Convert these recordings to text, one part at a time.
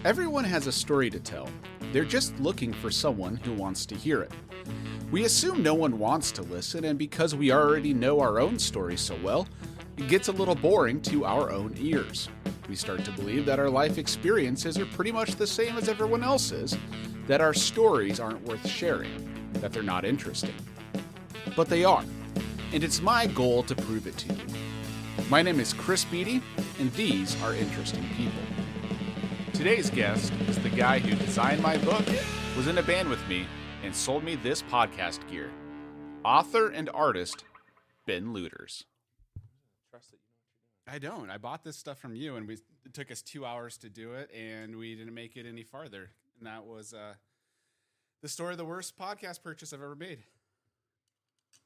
Everyone has a story to tell. They're just looking for someone who wants to hear it. We assume no one wants to listen, and because we already know our own story so well, it gets a little boring to our own ears. We start to believe that our life experiences are pretty much the same as everyone else's, that our stories aren't worth sharing, that they're not interesting. But they are, and it's my goal to prove it to you. My name is Chris Beaty, and these are interesting people. Today's guest is the guy who designed my book, was in a band with me, and sold me this podcast gear. Author and artist, Ben Lueders. Trust that you know what you're doing. I don't. I bought this stuff from you, and it took us 2 hours to do it, and we didn't make it any farther. And that was the story of the worst podcast purchase I've ever made.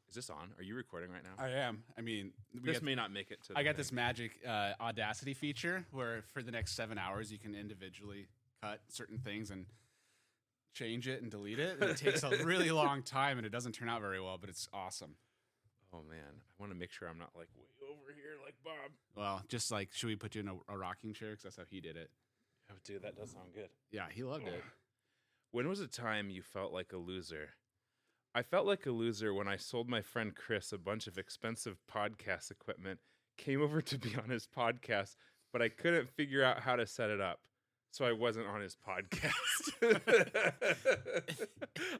Is this on? Are you recording right now? I am. I mean, This may not make it to. I got this magic audacity feature where for the next 7 hours you can individually cut certain things and change it and delete it. And it takes a really long time and it doesn't turn out very well, but it's awesome. Oh man, I want to make sure I'm not like way over here like Bob. Well, just like, should we put you in a rocking chair? Because that's how he did it. Oh, dude, that does sound good. Yeah, he loved it. When was a time you felt like a loser? I felt like a loser when I sold my friend Chris a bunch of expensive podcast equipment, came over to be on his podcast, but I couldn't figure out how to set it up. So I wasn't on his podcast.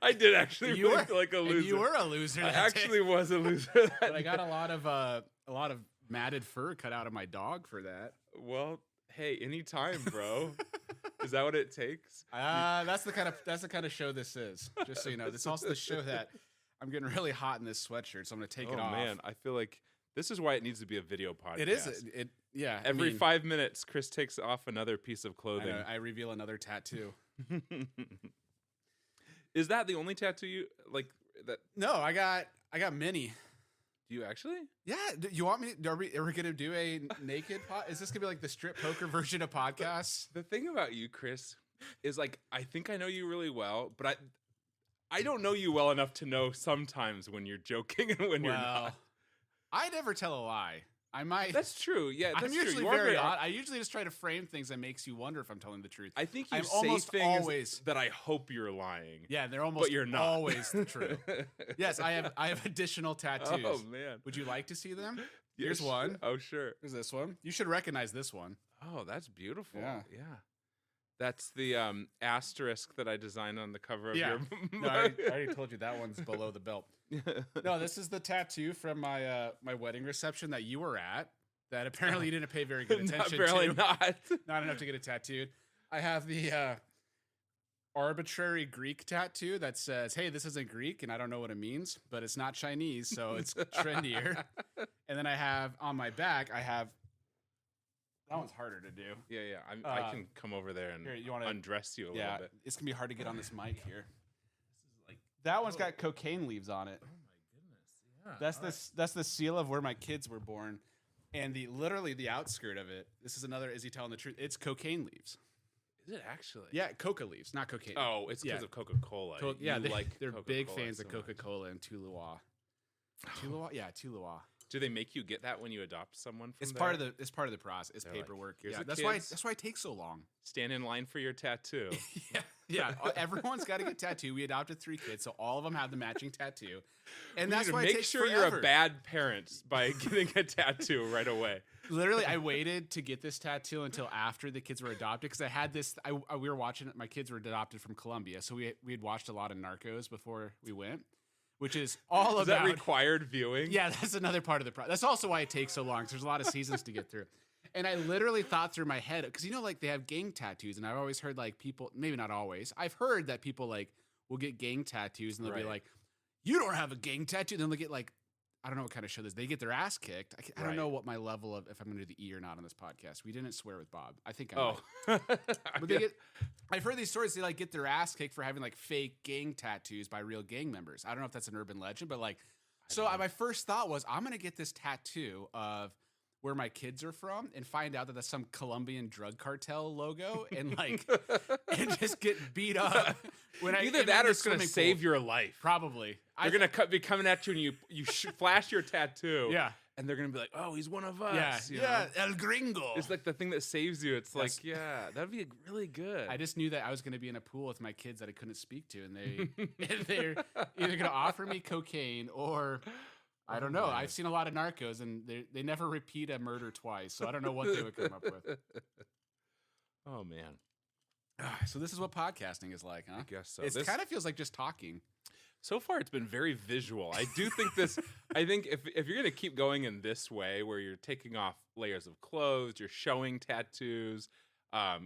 I did actually feel like a loser. You were a loser. I actually was a loser. But I got a lot of matted fur cut out of my dog for that. Well, hey, anytime, bro. Is that what it takes? That's the kind of show this is. Just so you know, this is also the show that I'm getting really hot in this sweatshirt, so I'm going to take it off. Oh man, I feel like this is why it needs to be a video podcast. It is. Yeah. Every 5 minutes, Chris takes off another piece of clothing. I reveal another tattoo. Is that the only tattoo you like? That? No, I got many. Do you actually? Yeah. You want me? Are we gonna do a naked pod? Is this gonna be like the strip poker version of podcasts? The thing about you, Chris, is like I think I know you really well, but I don't know you well enough to know sometimes when you're joking and when you're not. I never tell a lie. I might. That's true. Yeah, that's I'm usually true. very odd. I usually just try to frame things that makes you wonder if I'm telling the truth. I think you I'm say almost things always that I hope you're lying. Yeah, they're almost but you're not. Always true. Yes, I have additional tattoos. Oh man, would you like to see them? Yeah, Here's one. Oh sure. Here's this one. You should recognize this one. Oh, that's beautiful. Yeah. That's the asterisk that I designed on the cover of your book. No, I already told you that one's below the belt. No, this is the tattoo from my my wedding reception that you were at. That apparently you didn't pay very good attention to. Not enough to get it tattooed. I have the arbitrary Greek tattoo that says, "Hey, this isn't Greek, and I don't know what it means, but it's not Chinese, so it's trendier." And then I have on my back, that one's harder to do. Yeah. I can come over there and undress you a little bit. It's gonna be hard to get on this mic here. This is like that one's got cocaine leaves on it. Oh my goodness! Yeah. That's the seal of where my kids were born, and literally the outskirt of it. This is another. Is he telling the truth? It's cocaine leaves. Is it actually? Yeah, coca leaves, not cocaine. Oh, it's because of Coca-Cola. They're Coca-Cola big fans so of Coca-Cola and Tuluá. Tuluá, yeah, Tuluá. Do they make you get that when you adopt someone? It's part of the process. It's paperwork. Like, yeah, that's why it takes so long. Stand in line for your tattoo. yeah. Everyone's got to get tattooed. We adopted 3 kids, so all of them have the matching tattoo. And that's why it takes make sure forever. You're a bad parent by getting a tattoo right away. Literally, I waited to get this tattoo until after the kids were adopted because I had this. We were watching it. My kids were adopted from Colombia, so we had watched a lot of Narcos before we went. Which is all about... Is that required viewing? Yeah, that's another part of the process. That's also why it takes so long, because there's a lot of seasons to get through. And I literally thought through my head, because like they have gang tattoos, and I've always heard like people, maybe not always, I've heard that people like will get gang tattoos, and they'll be like, you don't have a gang tattoo. Then they'll get like, I don't know what kind of show this is. They get their ass kicked. I don't know what my level of, if I'm going to do the E or not on this podcast. We didn't swear with Bob. I think I might. But I've heard these stories. They like get their ass kicked for having like fake gang tattoos by real gang members. I don't know if that's an urban legend, but like, so my first thought was I'm going to get this tattoo of where my kids are from and find out that that's some Colombian drug cartel logo and like, and just get beat up. Either that or it's going to save your life. Probably. They're going to be coming at you and you flash your tattoo. Yeah. and they're gonna be like, "Oh, he's one of Yeah, us." you yeah, know? El Gringo. It's like the thing that saves you. It's Yes. like, yeah, that'd be really good. I just knew that I was going to be in a pool with my kids that I couldn't speak to, and they're either going to offer me cocaine or I don't know. man. I've seen a lot of Narcos, and they never repeat a murder twice, so I don't know what they would come up with. Oh man, So this is what podcasting is like, huh? I guess so. It This- kind of feels like just talking. So far, it's been very visual. I do think this. I think if you're gonna keep going in this way, where you're taking off layers of clothes, you're showing tattoos,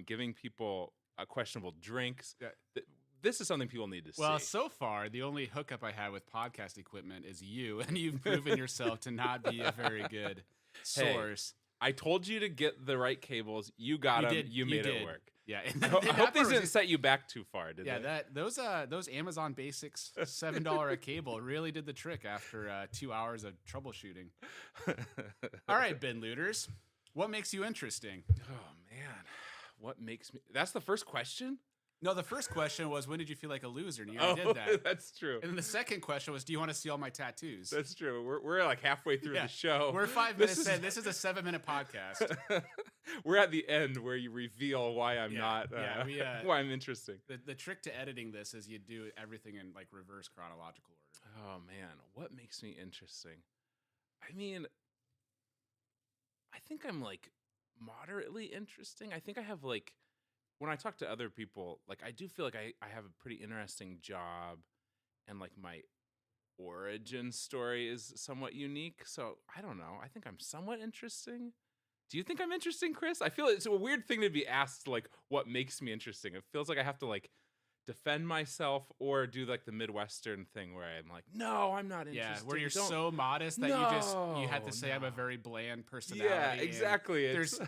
giving people questionable drinks, Yeah. this is something people need to Well, see. so far, the only hookup I had with podcast equipment is you, and you've proven yourself to not be a very good source. I told you to get the right cables. You got them. You made it work. Yeah, I hope these didn't set you back too far, did Yeah, they? those Amazon Basics $7 a cable really did the trick after 2 hours of troubleshooting. All right, Ben Lueders, what makes you interesting? Oh man, what makes me? That's the first question. No, the first question was, when did you feel like a loser? And you already did that. That's true. And then the second question was, do you want to see all my tattoos? That's true. We're like halfway through the show. We're 5 minutes in. This is a 7-minute podcast. We're at the end where you reveal why I'm not. Why I'm interesting. The trick to editing this is you do everything in like reverse chronological order. Oh man, what makes me interesting? I mean, I think I'm like moderately interesting. I think I have like, when I talk to other people, like I do feel like I have a pretty interesting job, and like my origin story is somewhat unique. So I don't know. I think I'm somewhat interesting. Do you think I'm interesting, Chris? I feel it's a weird thing to be asked, like, what makes me interesting. It feels like I have to like defend myself or do like the Midwestern thing where I'm like, no, I'm not interested. Yeah, where you're so modest that you had to say I'm a very bland personality. Yeah, exactly. There's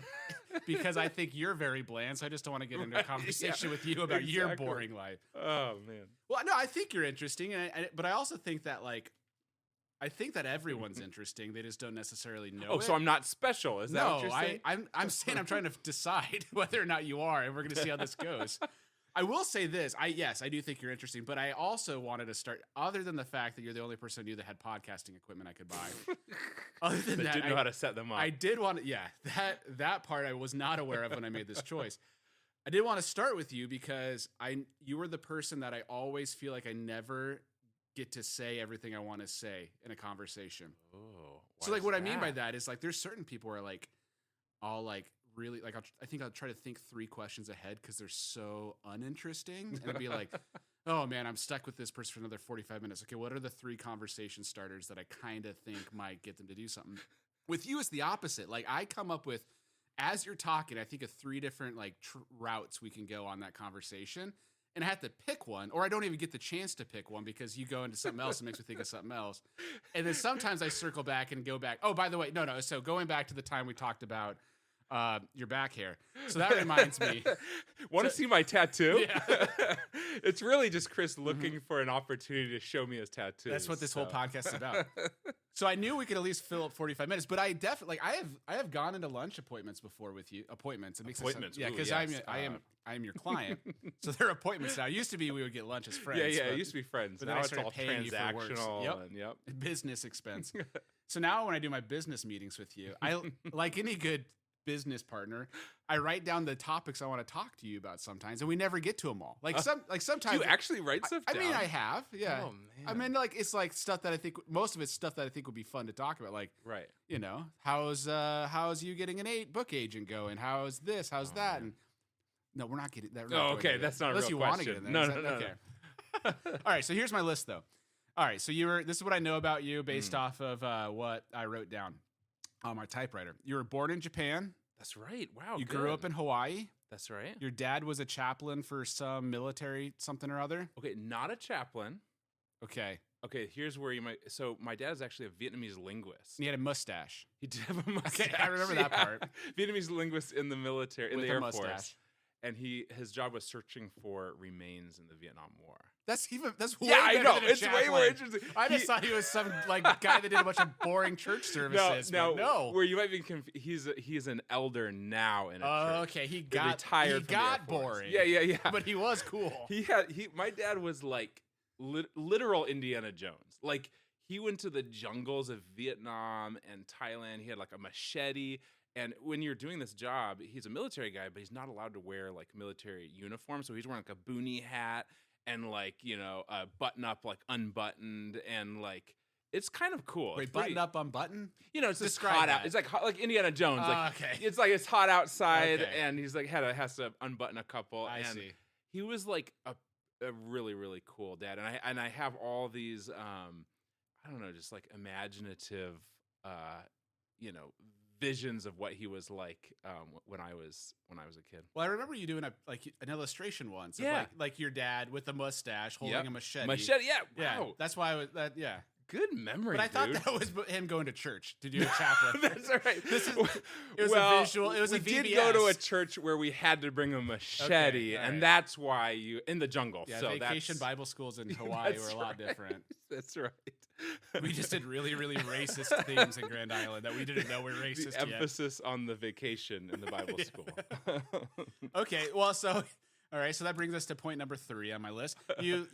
because I think you're very bland, so I just don't want to get into a conversation with you about your boring life. Oh man. Well, no, I think you're interesting, but I also think that like I think that everyone's interesting. They just don't necessarily know. Oh, so I'm not special? Is that what you're saying? I'm saying I'm trying to decide whether or not you are, and we're going to see how this goes. I will say this. Yes, I do think you're interesting, but I also wanted to start, other than the fact that you're the only person I knew that had podcasting equipment I could buy. Other than that, didn't know how to set them up. I did want to, that part I was not aware of when I made this choice. I did want to start with you because you were the person that I always feel like I never get to say everything I want to say in a conversation. Oh, so like what I mean by that is like there's certain people where like I'll like really like I think I'll try to think 3 questions ahead because they're so uninteresting, and I'd be like, oh man, I'm stuck with this person for another 45 minutes. Okay, what are the 3 conversation starters that I kind of think might get them to do something? With you, it's the opposite. Like I come up with, as you're talking, I think of 3 different like routes we can go on that conversation. And I have to pick one, or I don't even get the chance to pick one because you go into something else and makes me think of something else. And then sometimes I circle back and go back. Oh, by the way, no. So going back to the time we talked about your back hair. So that reminds me. Want to see my tattoo? Yeah. It's really just Chris looking for an opportunity to show me his tattoo. That's what this whole podcast is about. So I knew we could at least fill up 45 minutes, but I definitely I have gone into lunch appointments before with you. Appointments. It makes Appointments. Yeah, because Yes. I am your client. So they're appointments now. It used to be we would get lunch as friends. Yeah, but it used to be friends. but Now then I it's started all paying you for works. transactional. Yep. And, business expense. So now when I do my business meetings with you, I like any good business partner, I write down the topics I want to talk to you about sometimes, and we never get to them all. Sometimes Do you actually write stuff down? I mean, I have, yeah. Oh, man. I mean, like it's like stuff that I think most of it's stuff that I think would be fun to talk about. Like, Right. you know, how's you getting an 8 book agent going? How's this? How's that? And no, we're not getting that. Oh, okay, that's not a unless real you want to get in there. question. No. Okay. All right, so here's my list though. All right, so this is what I know about you based off of what I wrote down on my typewriter. You were born in Japan. That's right. Wow. You grew up in Hawaii. That's right. Your dad was a chaplain for some military something or other. Okay, not a chaplain. Okay. Okay, here's where you might. So my dad's actually a Vietnamese linguist. And he had a mustache. He did have a mustache. Okay, I remember that part. Vietnamese linguist in the military, in With the a Air mustache. Force, and his job was searching for remains in the Vietnam War. That's way Yeah, I better know. than a It's way more chaplain. interesting. I just thought he was some like guy that did a bunch of boring church services. No. Where you might be confused. He's an elder now in a church. Okay. He Retired from the Air got Force. boring. Yeah. But he was cool. My dad was like literal Indiana Jones. Like he went to the jungles of Vietnam and Thailand. He had like a machete. And when you're doing this job, he's a military guy, but he's not allowed to wear like military uniform. So he's wearing like a boonie hat and like, a button up, like unbuttoned, and like it's kind of cool. Wait, button up, unbutton? It's just Describe hot that. out. It's like Indiana Jones. Okay. It's like it's hot outside, Okay. and he's like has to unbutton a couple. I and see. He was like a really, really cool dad, and I have all these I don't know, just like imaginative visions of what he was like when I was a kid. Well, I remember you doing an illustration once. Yeah. Of like your dad with a mustache holding Yep. a machete. Machete, yeah, Yeah. wow. That's why I was that. Yeah. Good memory, But I thought dude. that was him going to church to do a chaplain. That's all right. It was a visual. It was we a VBS. did go to a church where we had to bring a machete, all and right. that's why you in the jungle. Yeah, so vacation that's, Bible schools in Hawaii that's were a lot right. different. That's right. We just did really, really racist things in Grand Island that we didn't know were racist The yet. emphasis on the vacation in the Bible Yeah. school. Okay, well, so all right, so that brings us to point number 3 on my list. You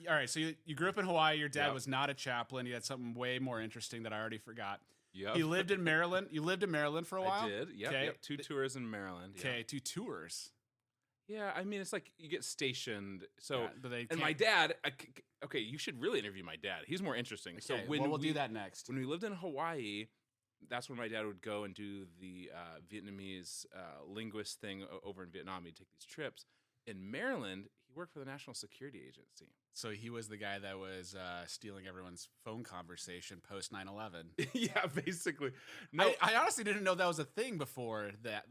grew up in Hawaii. Your dad Yep. was not a chaplain. He had something way more interesting that I already forgot. Yep. You lived in Maryland. You lived in Maryland for a while. I did. Yep. Okay. Yep. 2 tours in Maryland. Okay, Yep. 2 tours. Yeah. I mean, it's like you get stationed. So, Yeah, but they and can't- my dad. Okay, you should really interview my dad. He's more interesting. So Okay, when well, we'll we do that next. When we lived in Hawaii, that's when my dad would go and do the Vietnamese linguist thing over in Vietnam. He'd take these trips. In Maryland, he worked for the National Security Agency. So he was the guy that was stealing everyone's phone conversation post 9/11. Yeah, basically. No, I honestly didn't know that was a thing before that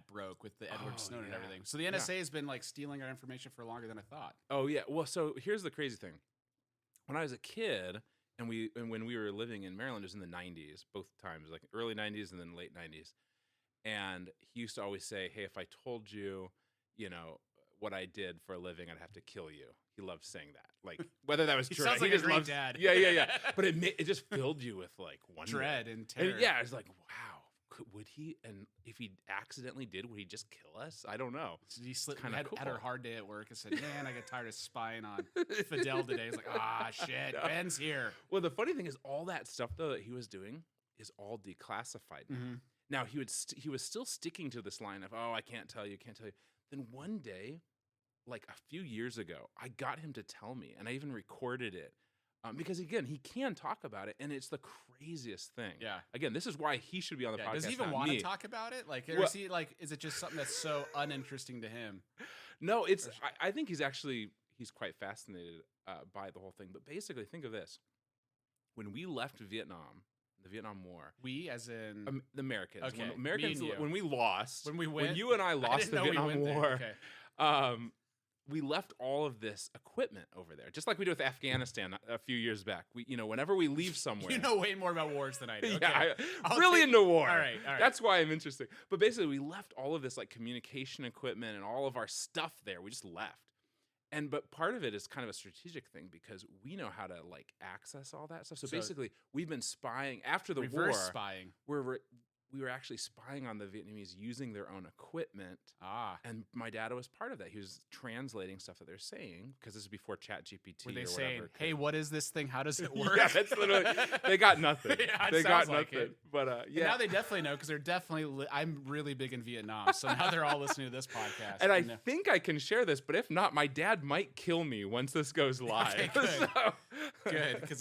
broke with the Edward Snowden and yeah. everything. So the NSA has been like stealing our information for longer than I thought. Oh yeah. Well, so here's the crazy thing. When I was a kid, and when we were living in Maryland, it was in the 90s, both times, like early 90s and then late 90s. And he used to always say, "Hey, if I told you, what I did for a living, I'd have to kill you." He loved saying that, like whether that was He true. sounds like a just great loves- dad. Yeah. But it just filled you with like wonder, Dread and terror. And, yeah, it's like, wow, would he? And if he accidentally did, would he just kill us? I don't know. So he slipped, kinda had cool. a hard day at work and said, "Man, I get tired of spying on Fidel today." He's like, "Ah, shit, No. Ben's here." Well, the funny thing is, all that stuff though that he was doing is all declassified. Now. Mhm. Now he was still sticking to this line of, "Oh, I can't tell you, can't tell you." Then one day, like a few years ago, I got him to tell me, and I even recorded it because again, he can talk about it, and it's the craziest thing. Yeah. Again, this is why he should be on the Yeah, podcast. does he even not want me. to talk about it? Like, or Well- is he like, is it just something that's so uninteresting to him? No, it's. I think he's quite fascinated by the whole thing. But basically, think of this: when we left Vietnam, the Vietnam War, We, as in, the Americans, Okay, me Americans, and you. when we lost, when we went, when you and I lost didn't the know we Vietnam went there. War, Okay. we left all of this equipment over there, just like we did with Afghanistan a few years back. We, whenever we leave somewhere, You know way more about wars than I do. Okay. yeah, I'll really take- into war. All right. That's why I'm interested. But basically, we left all of this like communication equipment and all of our stuff there. We just left. But part of it is kind of a strategic thing because we know how to like access all that stuff. So, So- basically, we've been spying after the reverse war. spying. We were actually spying on the Vietnamese using their own equipment. Ah, And my dad was part of that. He was translating stuff that they're saying because this is before ChatGPT. were they or saying, whatever "Hey, could- what is this thing? How does it work?" Yeah, that's literally. They got nothing. Yeah, it they got sounds like nothing. it. But And yeah. now they definitely know because they're definitely. I'm really big in Vietnam, so now they're all listening to this podcast. And I know. think I can share this, but if not, my dad might kill me once this goes live. Okay, good. So- Good, because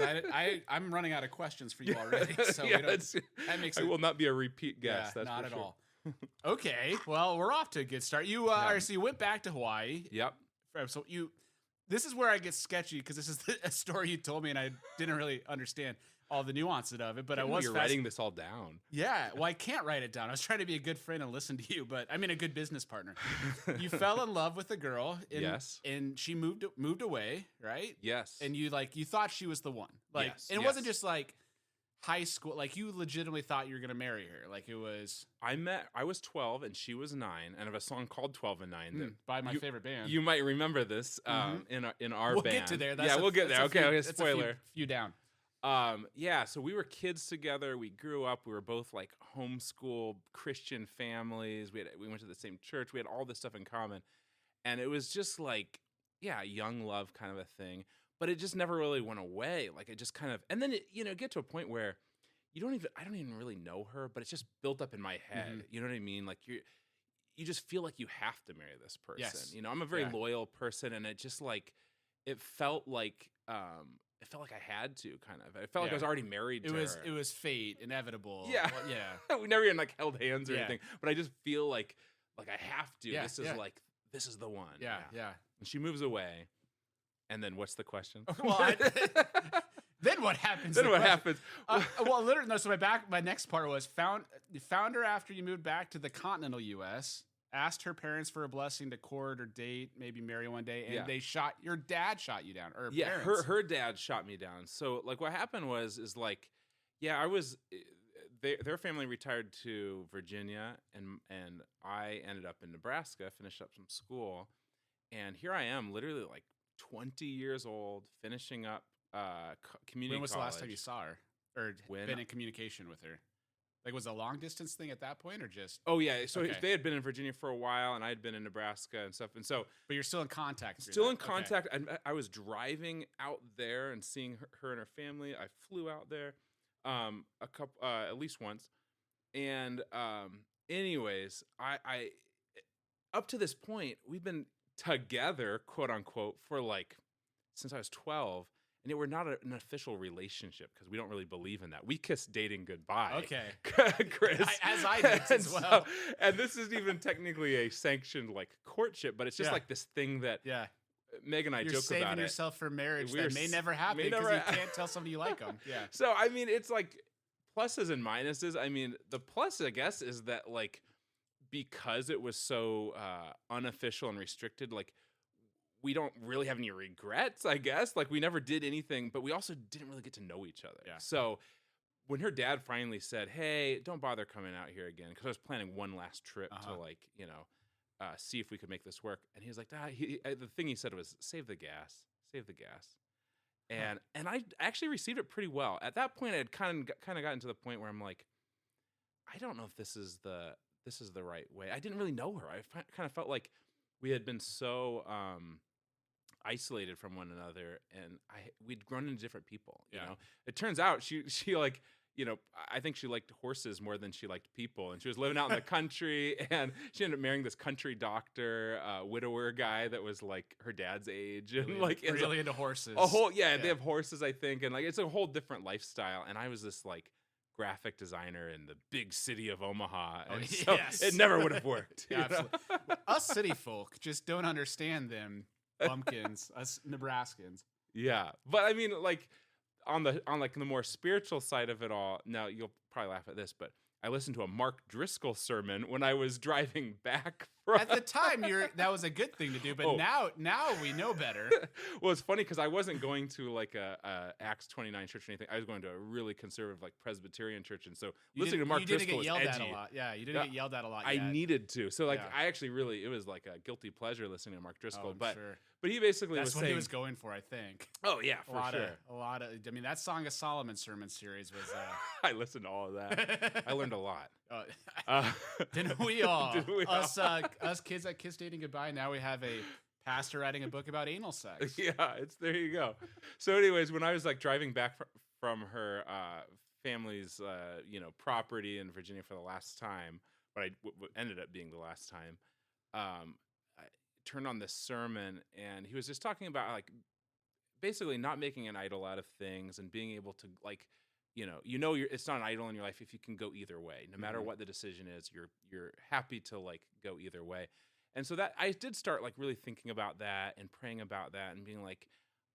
I'm running out of questions for you already. So yeah, we don't, that makes I it. will not be a repeat Yeah, guest. That's not for at sure. all. Okay, well, we're off to a good start. You, all right, so you went back to Hawaii. Yep. So this is where I get sketchy because this is a story you told me and I didn't really understand all the nuances of it. But I was You're writing this all down. Yeah, well, I can't write it down. I was trying to be a good friend and listen to you, but I mean a good business partner. You fell in love with a girl, Yes. and she moved away, right? Yes. And you thought she was the one, like, Yes, and it wasn't yes. just like high school, like you legitimately thought you were gonna marry her, like it was I was 12 and she was 9, and I have a song called 12 and 9 that by my you- favorite band. you might remember this in our we'll band. get to there. Yeah, we'll get there. Okay, that's a few- spoiler. few down. Yeah, so we were kids together. We grew up. We were both like homeschool Christian families. We went to the same church. We had all this stuff in common, and it was just like, yeah, young love kind of a thing. but it just never really went away. Like it just kind of, and then get to a point where I don't even really know her, but it's just built up in my head. You know what I mean? Like you just feel like you have to marry this person. Yes. I'm a very loyal person, and it just like, it felt like I had to kind of. It felt like I was already married to her. It was fate, inevitable. Yeah. Well, yeah. We never even like held hands or anything, but I just feel like I have to. Yeah, This is the one. Yeah. And she moves away. And then what's the question? Well, then what happens? Then what happens? Well, literally, no. So my next part was found her after you moved back to the continental U.S. Asked her parents for a blessing to court or date, maybe marry one day, and your dad shot you down, or parents. her dad shot me down. So like what happened is like, I was. Their family retired to Virginia, and I ended up in Nebraska, finished up some school, and here I am, literally like 20 years old, finishing up community. When was college. the last time you saw her, or been in communication with her? Like, was it a long distance thing at that point, or just? Oh yeah, so they had been in Virginia for a while, and I had been in Nebraska and stuff, and so. But you're still in contact. Still in contact. Okay. I was driving out there and seeing her and her family. I flew out there, at least once, and anyways, I up to this point we've been together, quote unquote, for like since I was 12. And we're not an official relationship because we don't really believe in that. We kiss dating goodbye. Okay. Chris. As I did as well. And this isn't even technically a sanctioned like courtship, but it's just like this thing that Meg and I joke about it. You're saving yourself for marriage that may never happen because you can't tell somebody you like them. Yeah. So, I mean, it's like pluses and minuses. I mean, the plus, I guess, is that like because it was so unofficial and restricted, like we don't really have any regrets, I guess. Like we never did anything, but we also didn't really get to know each other. Yeah. So when her dad finally said, "Hey, don't bother coming out here again," because I was planning one last trip to like, see if we could make this work. And he was like, the thing he said was, save the gas. And I actually received it pretty well. At that point, I had kind of gotten to the point where I'm like, I don't know if this is the right way. I didn't really know her. I kind of felt like we had been so isolated from one another, and we'd grown into different people. You know, it turns out she like, I think she liked horses more than she liked people, and she was living out in the country, and she ended up marrying this country doctor, widower guy that was like her dad's age, and really, like really into horses. They have horses, I think, and like it's a whole different lifestyle. And I was this like graphic designer in the big city of Omaha, and so it never would have worked. Absolutely. Us city folk just don't understand them bumpkins, us Nebraskans. Yeah, but I mean, like on the more spiritual side of it all. Now you'll probably laugh at this, but I listened to a Mark Driscoll sermon when I was driving back from. At the time, that was a good thing to do, but now we know better. Well, it's funny because I wasn't going to like a Acts 29 church or anything. I was going to a really conservative like Presbyterian church, and so listening to Mark Driscoll was edgy. You didn't get yelled at a lot. Yeah, you didn't get yelled at a lot. I needed to. So like I actually really, it was like a guilty pleasure listening to Mark Driscoll. Sure. But he basically that's was what saying, he was going for, I think. Oh yeah, for sure. A lot of. I mean, that Song of Solomon sermon series was. I listened to all of that. I learned a lot. Didn't we all? Us kids that kiss dating goodbye. Now we have a pastor writing a book about anal sex. Yeah, there you go. So, anyways, when I was like driving back from her family's property in Virginia for the last time, but ended up being the last time, I turned on this sermon, and he was just talking about like basically not making an idol out of things and being able to like. It's not an idol in your life if you can go either way. No matter what the decision is, you're happy to like go either way. And so that I did start like really thinking about that and praying about that and being like,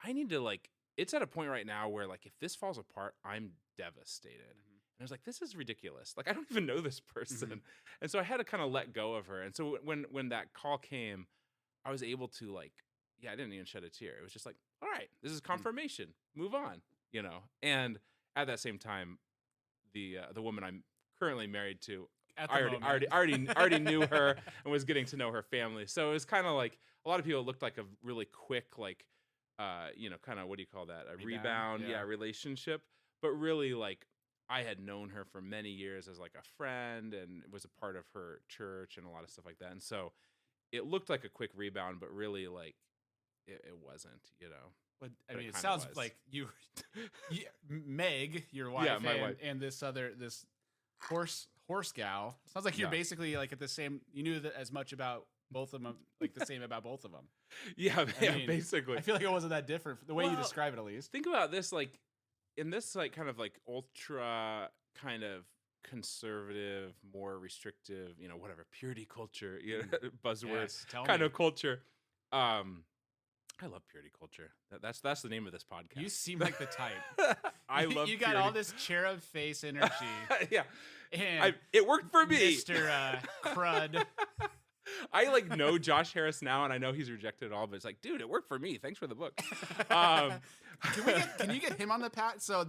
I need to like, it's at a point right now where like if this falls apart, I'm devastated. And I was like, this is ridiculous. Like I don't even know this person. And so I had to kind of let go of her. And so when that call came, I was able to like, I didn't even shed a tear. It was just like, all right, this is confirmation. Move on, and at that same time, the woman I'm currently married to, I already knew her and was getting to know her family. So it was kind of like a lot of people looked like a really quick, like, kind of what do you call that? A rebound relationship. But really, like, I had known her for many years as like a friend and was a part of her church and a lot of stuff like that. And so it looked like a quick rebound, but really, like, it wasn't. But I But mean, it kinda sounds was. like Meg, your wife, Yeah, my wife. and this horse gal. Sounds like you're Yeah. basically like at the same. You knew that as much about both of them, like the same about both of them. Yeah, I yeah, mean, basically. I feel like it wasn't that different the way you Well, describe it, at least. Think about this, like in this like kind of like ultra kind of conservative, more restrictive, whatever, purity culture, buzzword Yes, tell kind me. of culture. I love purity culture. That's the name of this podcast. You seem like the type. I love You got purity. all this cherub face energy. Yeah. And It worked for me. Mr. Crud. I like know Josh Harris now, and I know he's rejected it all, but it's like, dude, it worked for me. Thanks for the book. Can you get him on the pat? So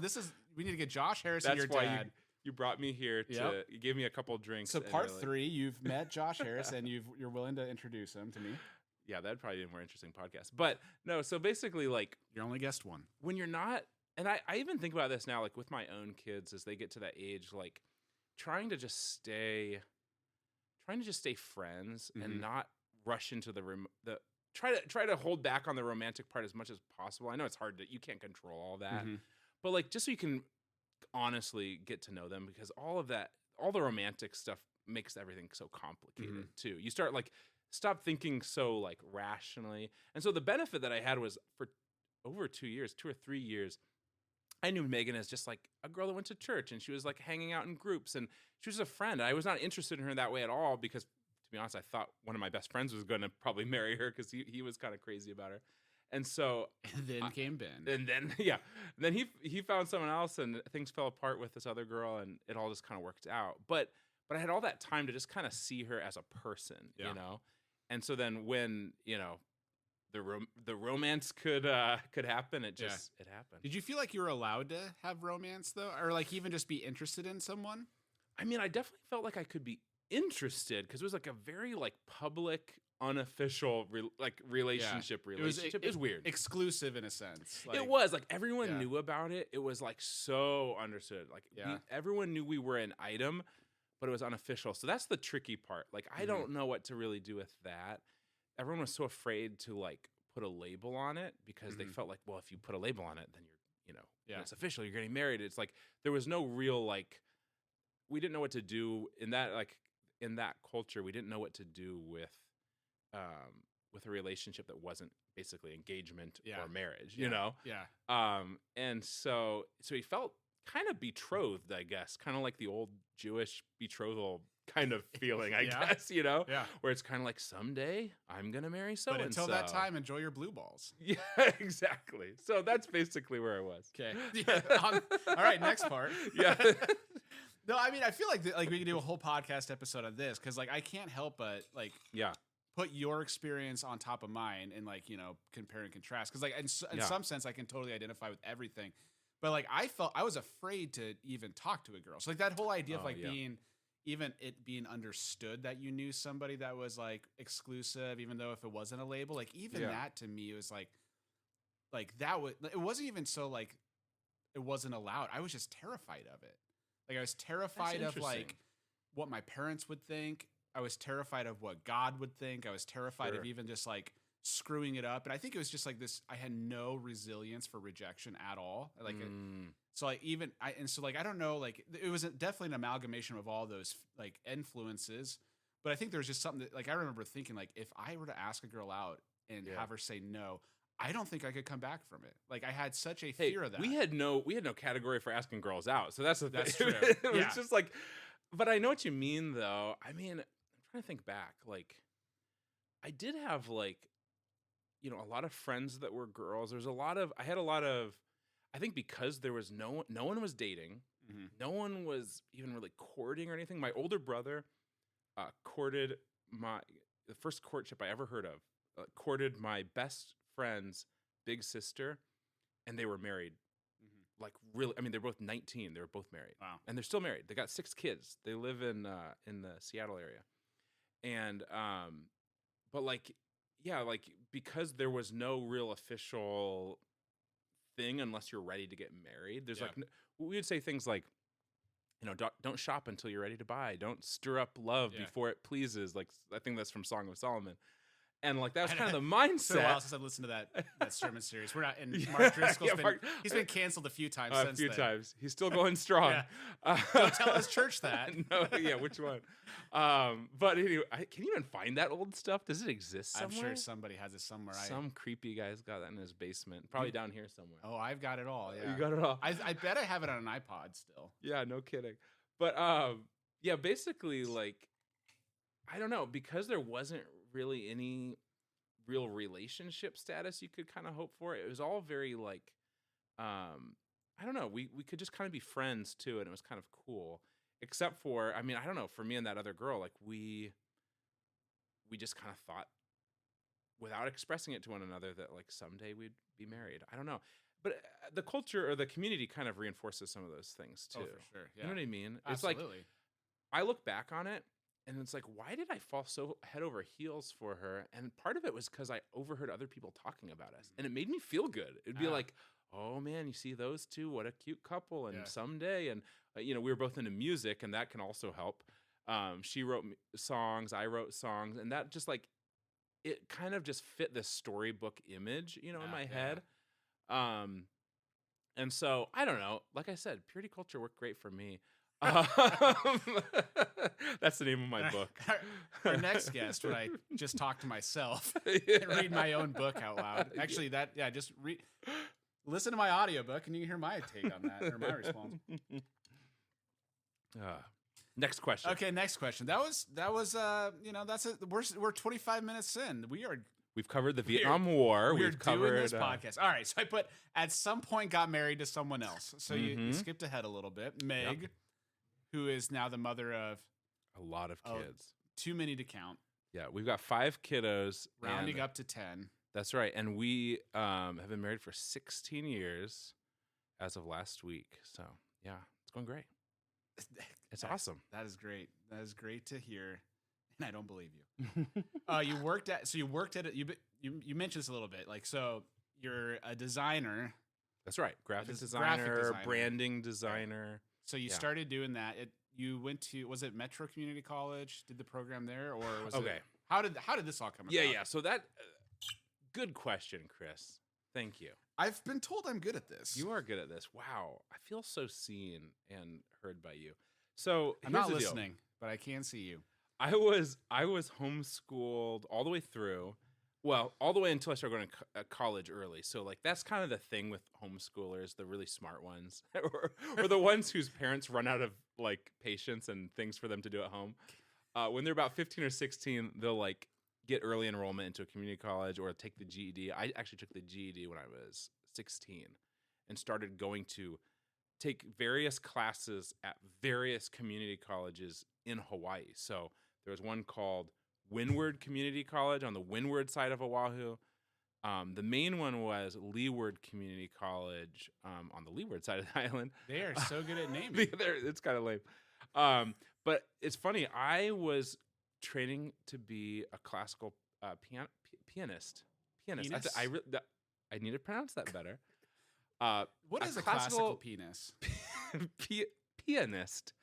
we need to get Josh Harris and your That's why dad. you brought me here to Yep. you gave me a couple drinks. So and part you're like- 3, you've met Josh Harris and you're willing to introduce him to me. Yeah, that'd probably be a more interesting podcast. But no, so basically, like You're only guest 1. when you're not, and I even think about this now, like with my own kids as they get to that age, like trying to just stay friends and Mhm. not rush into try to hold back on the romantic part as much as possible. I know it's hard you can't control all that, Mhm. but like just so you can honestly get to know them, because all the romantic stuff makes everything so complicated too. You stop thinking so like rationally. And so the benefit that I had was for over 2 years, 2 or 3 years, I knew Megan as just like a girl that went to church, and she was like hanging out in groups, and she was a friend. I was not interested in her that way at all, because to be honest, I thought one of my best friends was going to probably marry her, because he was kind of crazy about her. And so And then came Ben. and then then he found someone else, and things fell apart with this other girl, and it all just kind of worked out. But I had all that time to just kind of see her as a person, Yeah. And so then when the romance could happen, it happened. Did you feel like you were allowed to have romance though, or like even just be interested in someone? I mean, I definitely felt like I could be interested, because it was like a very like public, unofficial relationship. It was weird. Exclusive in a sense. It was like everyone Yeah. knew about it. It was like so understood. Like Yeah. everyone knew we were an item, but it was unofficial. So that's the tricky part. Like I don't know what to really do with that. Everyone was so afraid to like put a label on it, because they felt like, well, if you put a label on it, then when it's official, you're getting married. It's like there was no real like, we didn't know what to do in that culture. We didn't know what to do with a relationship that wasn't basically engagement or marriage, Yeah. And so he felt kind of betrothed, I guess, kind of like the old Jewish betrothal kind of feeling, I Yeah. guess, Yeah. where it's kind of like, someday I'm going to marry so But and until that time, enjoy your blue balls. Yeah, exactly. So that's basically where I was. Okay. All right. Next part. Yeah. No, I mean, I feel like we could do a whole podcast episode on this, because like I can't help but like put your experience on top of mine and like compare and contrast, because like in some sense I can totally identify with everything, but like I was afraid to even talk to a girl. So like that whole idea of like being understood that you knew somebody that was like exclusive, even though if it wasn't a label, like even that to me was like that was, it wasn't even so like it wasn't allowed. I was just terrified of it. Like I was terrified of like what my parents would think. I was terrified of what God would think. I was terrified of even just like screwing it up. And I think it was just like this, I had no resilience for rejection at all. Like, so like I don't know, like it was definitely an amalgamation of all those like influences, but I think there was just something that like, I remember thinking like, if I were to ask a girl out and have her say no, I don't think I could come back from it. Like I had such a fear of that. We had no category for asking girls out. So that's the thing. That's true. It was just like, but I know what you mean though. I mean, I'm trying to think back. Like I did have like, a lot of friends that were girls. I had a lot of, I think because there was no one was dating. No one was even really courting or anything. My older brother courted the first courtship I ever heard of, courted my best friend's big sister, and they were married. Like really, I mean, they're both 19. They were both married. Wow. And they're still married. They got 6 kids. They live in the Seattle area. And but like, yeah, like because there was no real official thing unless you're ready to get married. There's like, we would say things like, don't shop until you're ready to buy. Don't stir up love before it pleases. Like I think that's from Song of Solomon. And like that was kind of the It's been a mindset. while since I've listened to that sermon series. We're not, and Mark Driscoll's he's been canceled a few times since A few then. times. He's still going strong. Don't tell his church that. No, yeah, which one? But anyway, can you even find that old stuff? Does it exist somewhere? I'm sure somebody has it somewhere. Some creepy guy's got that in his basement. Probably down here somewhere. Oh, I've got it all. Yeah, You got it all. I bet I have it on an iPod still. Yeah, no kidding. But yeah, basically, like, I don't know, because there wasn't really any real relationship status you could kind of hope for. It was all very like, I don't know, we could just kind of be friends too, and it was kind of cool. Except for, I mean, I don't know, for me and that other girl, like we just kind of thought, without expressing it to one another, that like someday we'd be married. I don't know. But the culture or the community kind of reinforces some of those things too. Oh, for sure. Yeah. You know what I mean? Absolutely. It's like, I look back on it and it's like, why did I fall so head over heels for her? And part of it was because I overheard other people talking about us, and it made me feel good. It'd be like, oh man, you see those two? What a cute couple. And someday, and you know, we were both into music, and that can also help. She wrote songs, I wrote songs, and that just like, it kind of just fit this storybook image, you know, in my head. And so I don't know, like I said, purity culture worked great for me. That's the name of my book. Our next guest, when I just talk to myself and read my own book out loud. Actually, just listen to my audiobook and you can hear my take on that, or my response. Next question. Okay, next question. That was you know, that's it. We're 25 minutes in. We've covered the Vietnam War. We're We've covered doing this podcast. All right, so I put at some point got married to someone else. So you skipped ahead a little bit. Meg, who is now the mother of a lot of kids. Too many to count. Yeah, we've got 5 kiddos. Rounding up to 10. That's right. And we have been married for 16 years as of last week. So, yeah, it's going great. It's awesome. That is great. That is great to hear. And I don't believe you. You worked at it. You mentioned this a little bit. Like, so you're a designer. That's right. Graphic designer, branding designer. So you started doing that. You went to, was it Metro Community College? Did the program there, or was it? How did this all come about? Yeah. So that good question, Chris. Thank you. I've been told I'm good at this. You are good at this. Wow. I feel so seen and heard by you. So I'm not listening, but I can see you. I was homeschooled all the way through. Well, all the way until I started going to college early. So, like, that's kind of the thing with homeschoolers, the really smart ones, or the ones whose parents run out of, like, patience and things for them to do at home. When they're about 15 or 16, they'll, like, get early enrollment into a community college or take the GED. I actually took the GED when I was 16 and started going to take various classes at various community colleges in Hawaii. So there was one called Windward Community College on the windward side of Oahu. The main one was Leeward Community College on the leeward side of the island. They are so good at naming. It's kind of lame. But it's funny. I was training to be a classical pianist. I need to pronounce that better. What is a classical pianist? Pianist.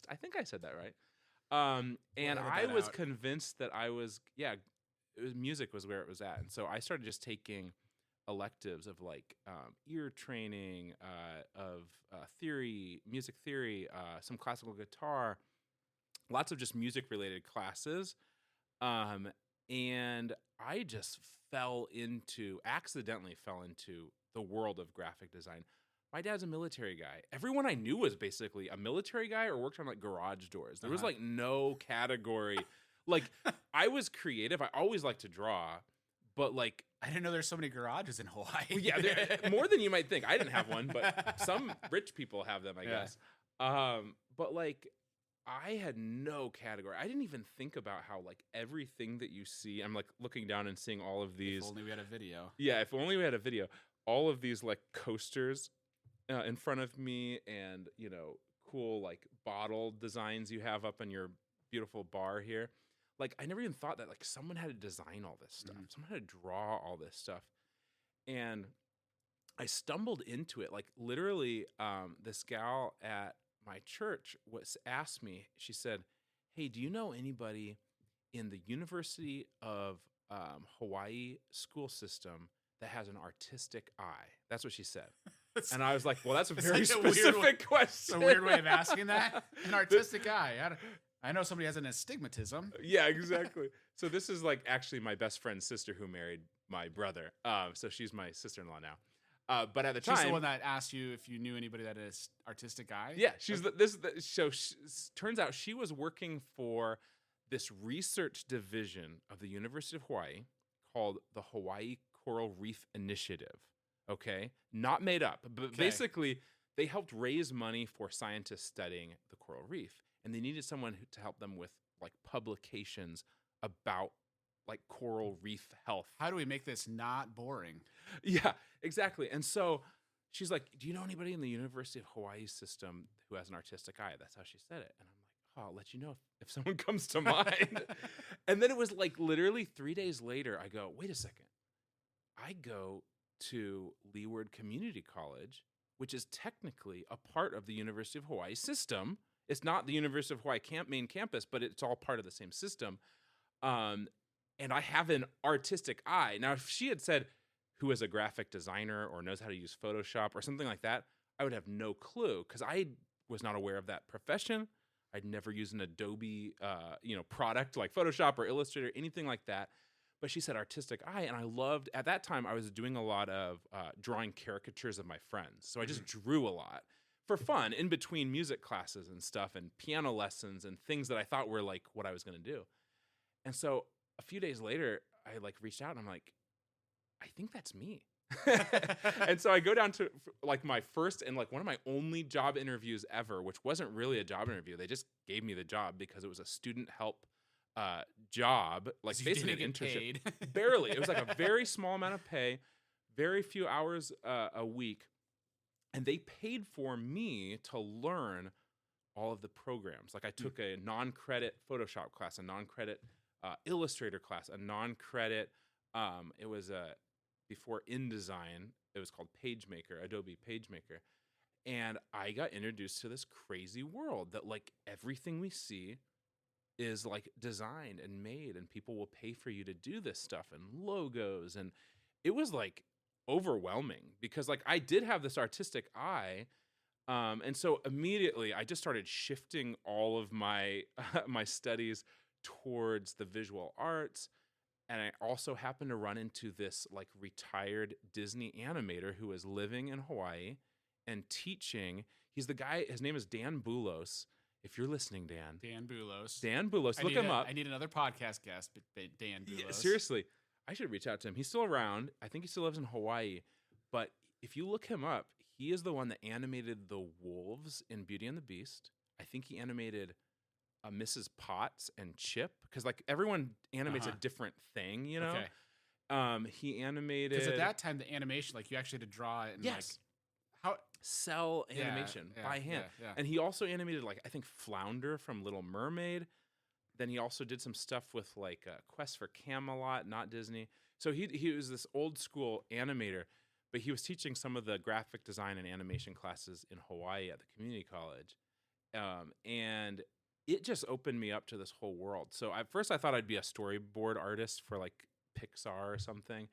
I think I said that right. And I was convinced that music was where it was at. And so I started just taking electives of like ear training, of theory, music theory, some classical guitar, lots of just music related classes. And I just accidentally fell into the world of graphic design. My dad's a military guy. Everyone I knew was basically a military guy or worked on like garage doors. There was like no category. Like I was creative. I always liked to draw, but like I didn't know there's so many garages in Hawaii. Yeah, more than you might think. I didn't have one, but some rich people have them, I guess. But like I had no category. I didn't even think about how like everything that you see, I'm like looking down and seeing all of these. If only we had a video. Yeah, if only we had a video. All of these like coasters in front of me, and you know, cool like bottle designs you have up on your beautiful bar here. Like I never even thought that like someone had to design all this stuff. Someone had to draw all this stuff. And I stumbled into it. Like literally, this gal at my church asked me, she said, "Hey, do you know anybody in the University of Hawaii school system that has an artistic eye. That's what she said. It's- And I was like, well, that's a it's very like a weird specific question. It's a weird way of asking that. An artistic eye. I know somebody has an astigmatism. Yeah, exactly. So this is like actually my best friend's sister who married my brother. So she's my sister-in-law now. But at the time, She's the one that asked you if you knew anybody that has artistic eye. yeah, she's turns out she was working for this research division of the University of Hawaii called the Hawaii Coral Reef Initiative. Okay, not made up, but Okay. basically they helped raise money for scientists studying the coral reef, and they needed someone to help them with like publications about like coral reef health. How do we make this not boring? Yeah, exactly. And so she's like, do you know anybody in the University of Hawaii system who has an artistic eye? That's how she said it. And I'm like, oh, I'll let you know if someone comes to mind. And then it was like literally 3 days later, I go, wait a second. I go to Leeward Community College, which is technically a part of the University of Hawaii system. It's not the University of Hawaii main campus, but it's all part of the same system. And I have an artistic eye. Now, if she had said who is a graphic designer or knows how to use Photoshop or something like that, I would have no clue because I was not aware of that profession. I'd never used an Adobe, product like Photoshop or Illustrator, anything like that. But she said artistic eye, and I loved, at that time, I was doing a lot of drawing caricatures of my friends. So I just drew a lot for fun in between music classes and stuff and piano lessons and things that I thought were like what I was going to do. And so a few days later, I like reached out and I'm like, I think that's me. And so I go down to like my first and like one of my only job interviews ever, which wasn't really a job interview. They just gave me the job because it was a student help job, like So you basically an didn't get internship. paid. Barely. It was like a very small amount of pay, very few hours a week. And they paid for me to learn all of the programs. Like I took a non-credit Photoshop class, a non-credit Illustrator class, a non-credit, it was before InDesign, it was called PageMaker, Adobe PageMaker. And I got introduced to this crazy world that like everything we see is like designed and made and people will pay for you to do this stuff and logos. And it was like overwhelming because like I did have this artistic eye. And so immediately I just started shifting all of my my studies towards the visual arts. And I also happened to run into this like retired Disney animator who is living in Hawaii and teaching. He's the guy, his name is Dan Bulos. If you're listening, Dan. Dan Bulos. Dan Bulos, look him up. I need another podcast guest, Dan Bulos. Yeah, seriously, I should reach out to him. He's still around. I think he still lives in Hawaii. But if you look him up, he is the one that animated the wolves in Beauty and the Beast. I think he animated Mrs. Potts and Chip, because like everyone animates a different thing, you know. Okay. He animated Because at that time, the animation, like you actually had to draw it and like how cell animation by hand. Yeah. And he also animated like I think Flounder from Little Mermaid. Then he also did some stuff with like Quest for Camelot, not Disney. So he was this old school animator, but he was teaching some of the graphic design and animation classes in Hawaii at the community college. And it just opened me up to this whole world. So at first I thought I'd be a storyboard artist for like Pixar or something.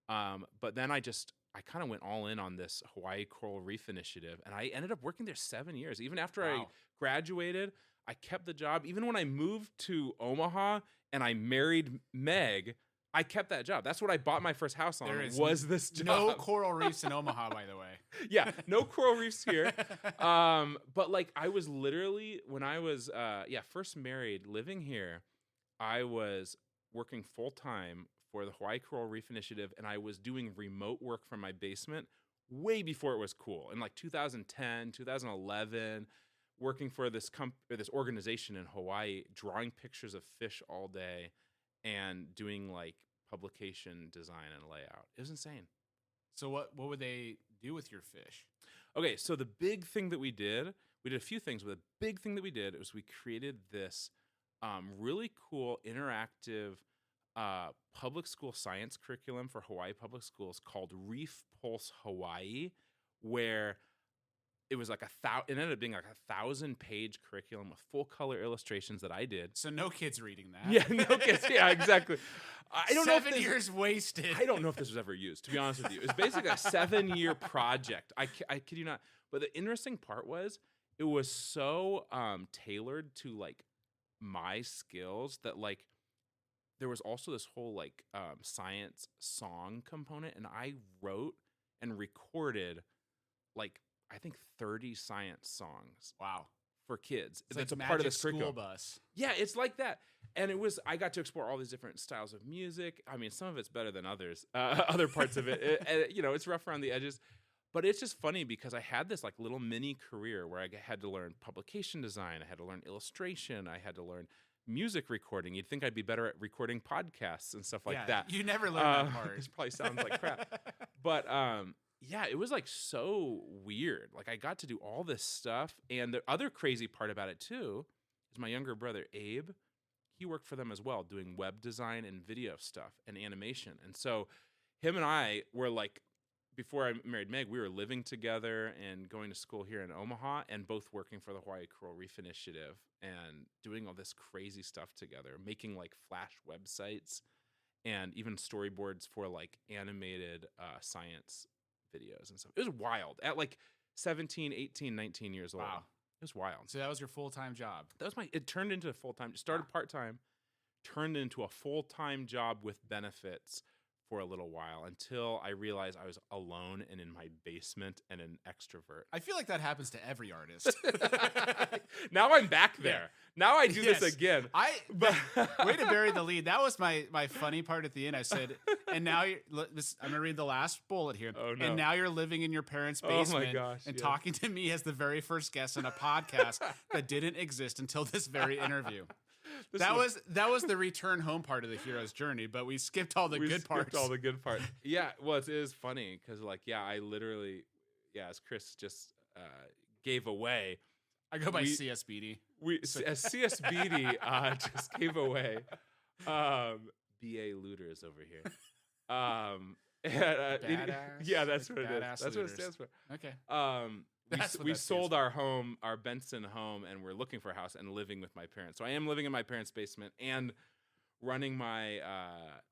But then I kind of went all in on this Hawaii Coral Reef Initiative. And I ended up working there 7 years. Even after I graduated, I kept the job. Even when I moved to Omaha and I married Meg, I kept that job. That's what I bought my first house on. Was this job? No coral reefs in Omaha, by the way. Yeah, no coral reefs here. But like I was literally when I was first married, living here, I was working full time for the Hawaii Coral Reef Initiative, and I was doing remote work from my basement way before it was cool. In like 2010, 2011, working for this organization in Hawaii, drawing pictures of fish all day and doing like publication design and layout. It was insane. So what would they do with your fish? Okay, so the big thing that we did a few things, but the big thing that we did was we created this really cool interactive public school science curriculum for Hawaii public schools called Reef Pulse Hawaii, where it was like it ended up being like 1,000-page curriculum with full color illustrations that I did. So no kids reading that. Yeah, no kids. Yeah, exactly. I don't know if 7 years wasted. I don't know if this was ever used, to be honest with you. It was basically a 7-year project. I kid you not. But the interesting part was it was so tailored to like my skills that like there was also this whole like science song component, and I wrote and recorded like I think 30 science songs. Wow. For kids. It's That's like a part of the Magic curriculum. School Bus. Yeah, it's like that. And I got to explore all these different styles of music. I mean, some of it's better than others. Other parts of it, it's rough around the edges. But it's just funny because I had this like little mini career where I had to learn publication design. I had to learn illustration. I had to learn music recording. You'd think I'd be better at recording podcasts and stuff like that. You never learned that part. This probably sounds like crap. But yeah, it was like so weird. Like I got to do all this stuff. And the other crazy part about it too is my younger brother, Abe, he worked for them as well, doing web design and video stuff and animation. And so him and I were like, before I married Meg, we were living together and going to school here in Omaha and both working for the Hawaii Coral Reef Initiative and doing all this crazy stuff together, making like Flash websites and even storyboards for like animated science videos and stuff. It was wild at like 17, 18, 19 years old. Wow. It was wild. So that was your full-time job. It turned into a full-time, started part-time, turned into a full-time job with benefits for a little while until I realized I was alone and in my basement and an extrovert. I feel like that happens to every artist. Now I'm back there. Yeah. Now I do this again. Way to bury the lead. That was my funny part at the end. I said, and now I'm going to read the last bullet here. Oh, no. And now you're living in your parents' basement oh my gosh, and talking to me as the very first guest on a podcast that didn't exist until this very interview. That was the return home part of the hero's journey, but we skipped all the good parts. All the good parts. Yeah, well, it is funny because, like, I literally, as Chris just gave away. I go by C.S. Beaty. As C.S. Beaty just gave away. B.A. Lueders over here. Badass. That's what it is. That's Lueders. what it stands for. Okay. We sold our home, our Benson home, and we're looking for a house and living with my parents. So I am living in my parents' basement and running my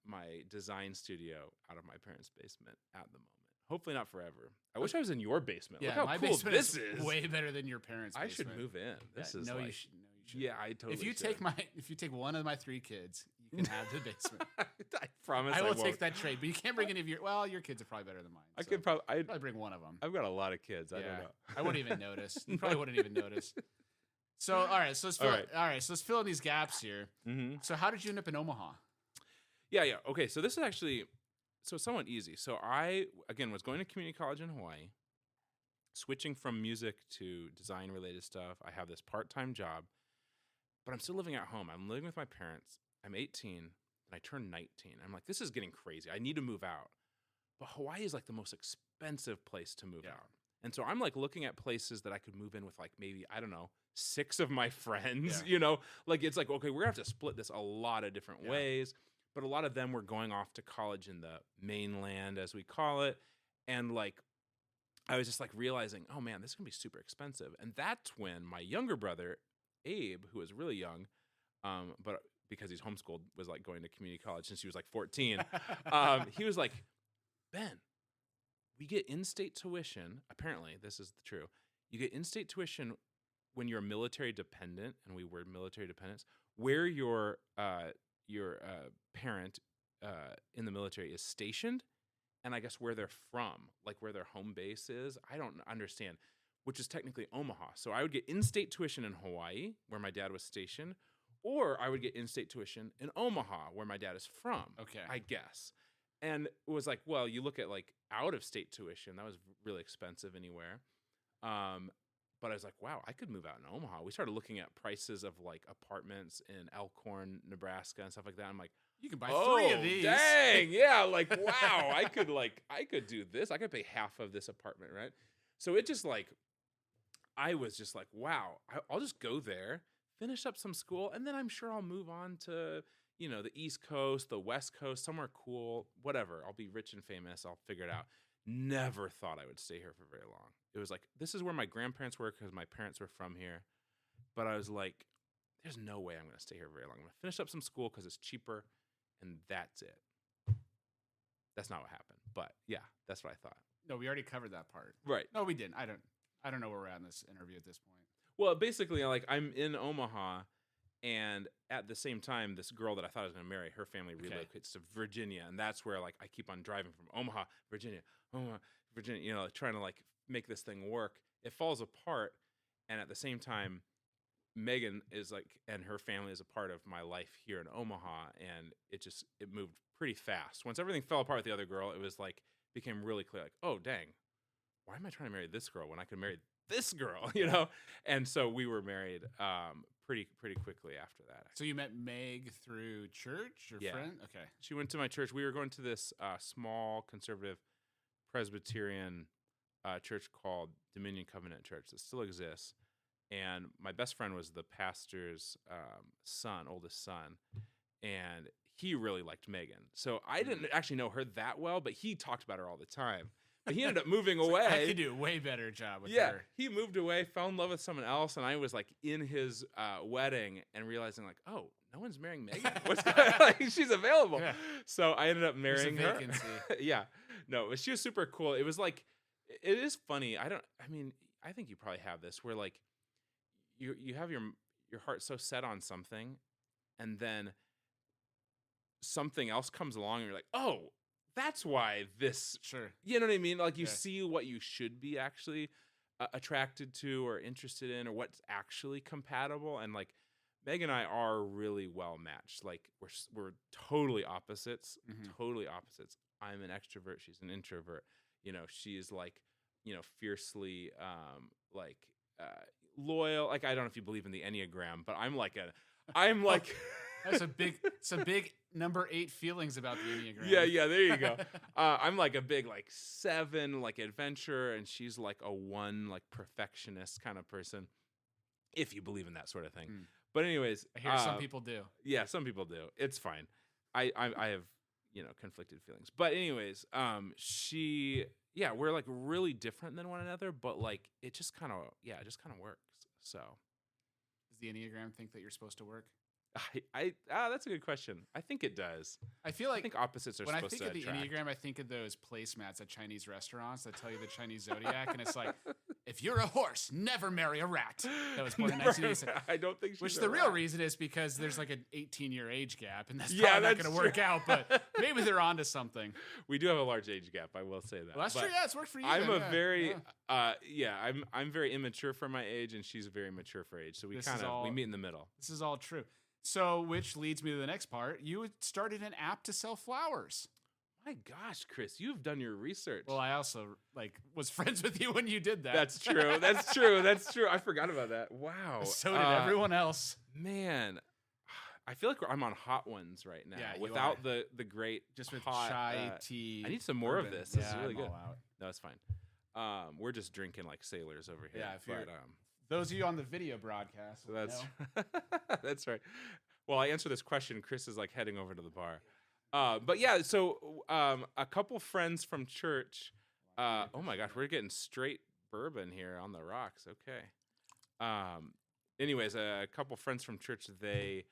my design studio out of my parents' basement at the moment. Hopefully not forever. I wish I was in your basement. Yeah, look how my cool basement this is. Way better than your parents' I basement. should move in. This is no, like, you should. No, you should. Yeah, I totally. If you take one of my 3 kids, you can have the basement. I promise. I will won't. take that trade, but you can't bring any of your kids are probably better than mine. I could probably. I'd probably bring one of them. I've got a lot of kids. I don't know. I wouldn't even notice. You probably wouldn't even notice. So all right, so let's fill in these gaps here. Mm-hmm. So how did you end up in Omaha? Yeah. Okay, so this is actually somewhat easy. So I again was going to community college in Hawaii, switching from music to design related stuff. I have this part-time job, but I'm still living at home. I'm living with my parents. I'm 18 and I turned 19. I'm like, this is getting crazy. I need to move out. But Hawaii is like the most expensive place to move out. And so I'm like looking at places that I could move in with like maybe, I don't know, 6 of my friends, like it's like, okay, we're gonna have to split this a lot of different ways. But a lot of them were going off to college in the mainland, as we call it. And like, I was just like realizing, oh man, this is gonna be super expensive. And that's when my younger brother, Abe, who was really young, but because he's homeschooled, was like going to community college since he was like 14. He was like, Ben, we get in-state tuition. Apparently, this is true. You get in-state tuition when you're military dependent, and we were military dependents, where your parent in the military is stationed, and I guess where they're from, like where their home base is. I don't understand, which is technically Omaha. So I would get in-state tuition in Hawaii, where my dad was stationed, or I would get in-state tuition in Omaha, where my dad is from. Okay. I guess. And it was like, well, you look at like out-of-state tuition, that was really expensive anywhere. But I was like, wow, I could move out in Omaha. We started looking at prices of like apartments in Elkhorn, Nebraska and stuff like that. I'm like, you can buy 3 of these. Dang, yeah, like wow, I could do this. I could pay half of this apartment, right? So it just like, I was just like, wow, I'll just go there, finish up some school, and then I'm sure I'll move on to, the East Coast, the West Coast, somewhere cool, whatever. I'll be rich and famous. I'll figure it out. never thought I would stay here for very long. It was like, this is where my grandparents were because my parents were from here. But I was like, there's no way I'm going to stay here very long. I'm going to finish up some school because it's cheaper, and that's it. That's not what happened. But yeah, that's what I thought. No, we already covered that part. Right. No, we didn't. I don't know where we're at in this interview at this point. Well, basically, like, I'm in Omaha, and at the same time, this girl that I thought I was going to marry, her family relocates to Virginia, and that's where, like, I keep on driving from Omaha, Virginia, you know, trying to, like, make this thing work. It falls apart, and at the same time, Megan is, like, and her family is a part of my life here in Omaha, and it moved pretty fast. Once everything fell apart with the other girl, it was, like, became really clear, like, oh, dang, why am I trying to marry this girl when I could marry this girl, you know? And so we were married pretty quickly after that. So you met Meg through church or friend? Okay. She went to my church. We were going to this small conservative Presbyterian church called Dominion Covenant Church that still exists. And my best friend was the pastor's oldest son. And he really liked Megan. So I didn't actually know her that well, but he talked about her all the time. But he ended up moving away. I could do a way better job with her. He moved away, fell in love with someone else, and I was like in his wedding and realizing like, oh, no one's marrying Megan. What's like, she's available. Yeah. So I ended up marrying her. Yeah. No, but she was super cool. It was like, it is funny. I think you probably have this where like you have your heart so set on something, and then something else comes along and you're like, oh, that's why this, you know what I mean? Like you see what you should be actually attracted to or interested in, or what's actually compatible. And like Meg and I are really well matched. Like we're totally opposites, totally opposites. I'm an extrovert. She's an introvert. You know, she is like, you know, fiercely loyal. Like, I don't know if you believe in the Enneagram, but I'm like That's some big number 8 feelings about the Enneagram. Yeah, there you go. I'm like a big like 7, like adventurer, and she's like a 1, like perfectionist kind of person, if you believe in that sort of thing. But anyways, I hear some people do. Yeah, some people do. It's fine. I have, you know, conflicted feelings. But anyways, we're like really different than one another, but like it just kind of works. So does the Enneagram think that you're supposed to work? That's a good question. I think it does. I think opposites are supposed to When I think of the attract. Enneagram, I think of those placemats at Chinese restaurants that tell you the Chinese zodiac, and it's like, if you're a horse, never marry a rat. That was born in 1987. I don't think she's Which a the real rat. reason is because there's like an 18-year age gap, and that's probably not going to work out, but maybe they're onto something. We do have a large age gap, I will say that. Well, that's true. Yeah, it's worked for you. I'm I'm very immature for my age, and she's very mature for age. So we we meet in the middle. This is all true. So, which leads me to the next part. You started an app to sell flowers. My gosh, Chris, you've done your research. Well, I also was friends with you when you did that. That's true. That's true. That's true. I forgot about that. Wow. So did everyone else. Man, I feel like I'm on hot ones right now. Yeah, without the great just with hot, chai tea. I need some more of this. This is really good. Out. No, it's fine. We're just drinking like sailors over here. Yeah, those of you on the video broadcast. So that's right. While I answer this question, Chris is like heading over to the bar. But yeah, so a couple friends from church. Oh my gosh, we're getting straight bourbon here on the rocks. Okay. Anyways, a couple friends from church, they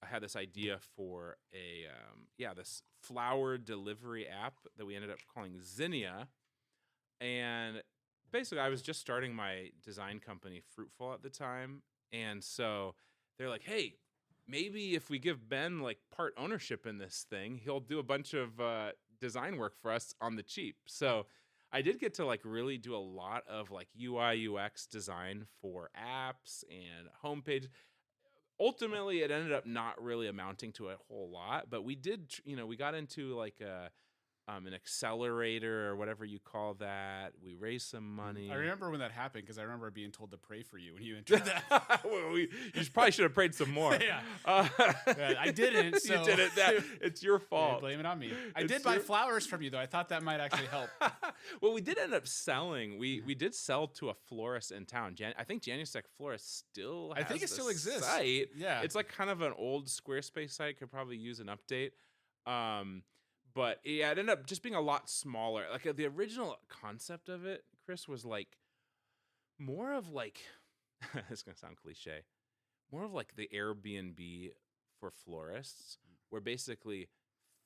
had this idea for this flower delivery app that we ended up calling Zinnia. And basically, I was just starting my design company, Fruitful, at the time. And so they're like, hey, maybe if we give Ben like part ownership in this thing, he'll do a bunch of design work for us on the cheap. So I did get to like really do a lot of like UI UX design for apps and homepage. Ultimately, it ended up not really amounting to a whole lot, but we did, we got into like an accelerator or whatever you call that. We raised some money. I remember when that happened because I remember being told to pray for you when you entered that. Well, you probably should have prayed some more. Yeah. I didn't. So. You didn't. It's your fault. Yeah, blame it on me. I did buy flowers from you, though. I thought that might actually help. Well, we did end up selling. We did sell to a florist in town. I think Janusek Florist still has it still exists. Site. Yeah. It's like kind of an old Squarespace site. Could probably use an update. But yeah, it ended up just being a lot smaller. Like the original concept of it, Chris, was like more of like this is gonna sound cliche, more of like the Airbnb for florists, where basically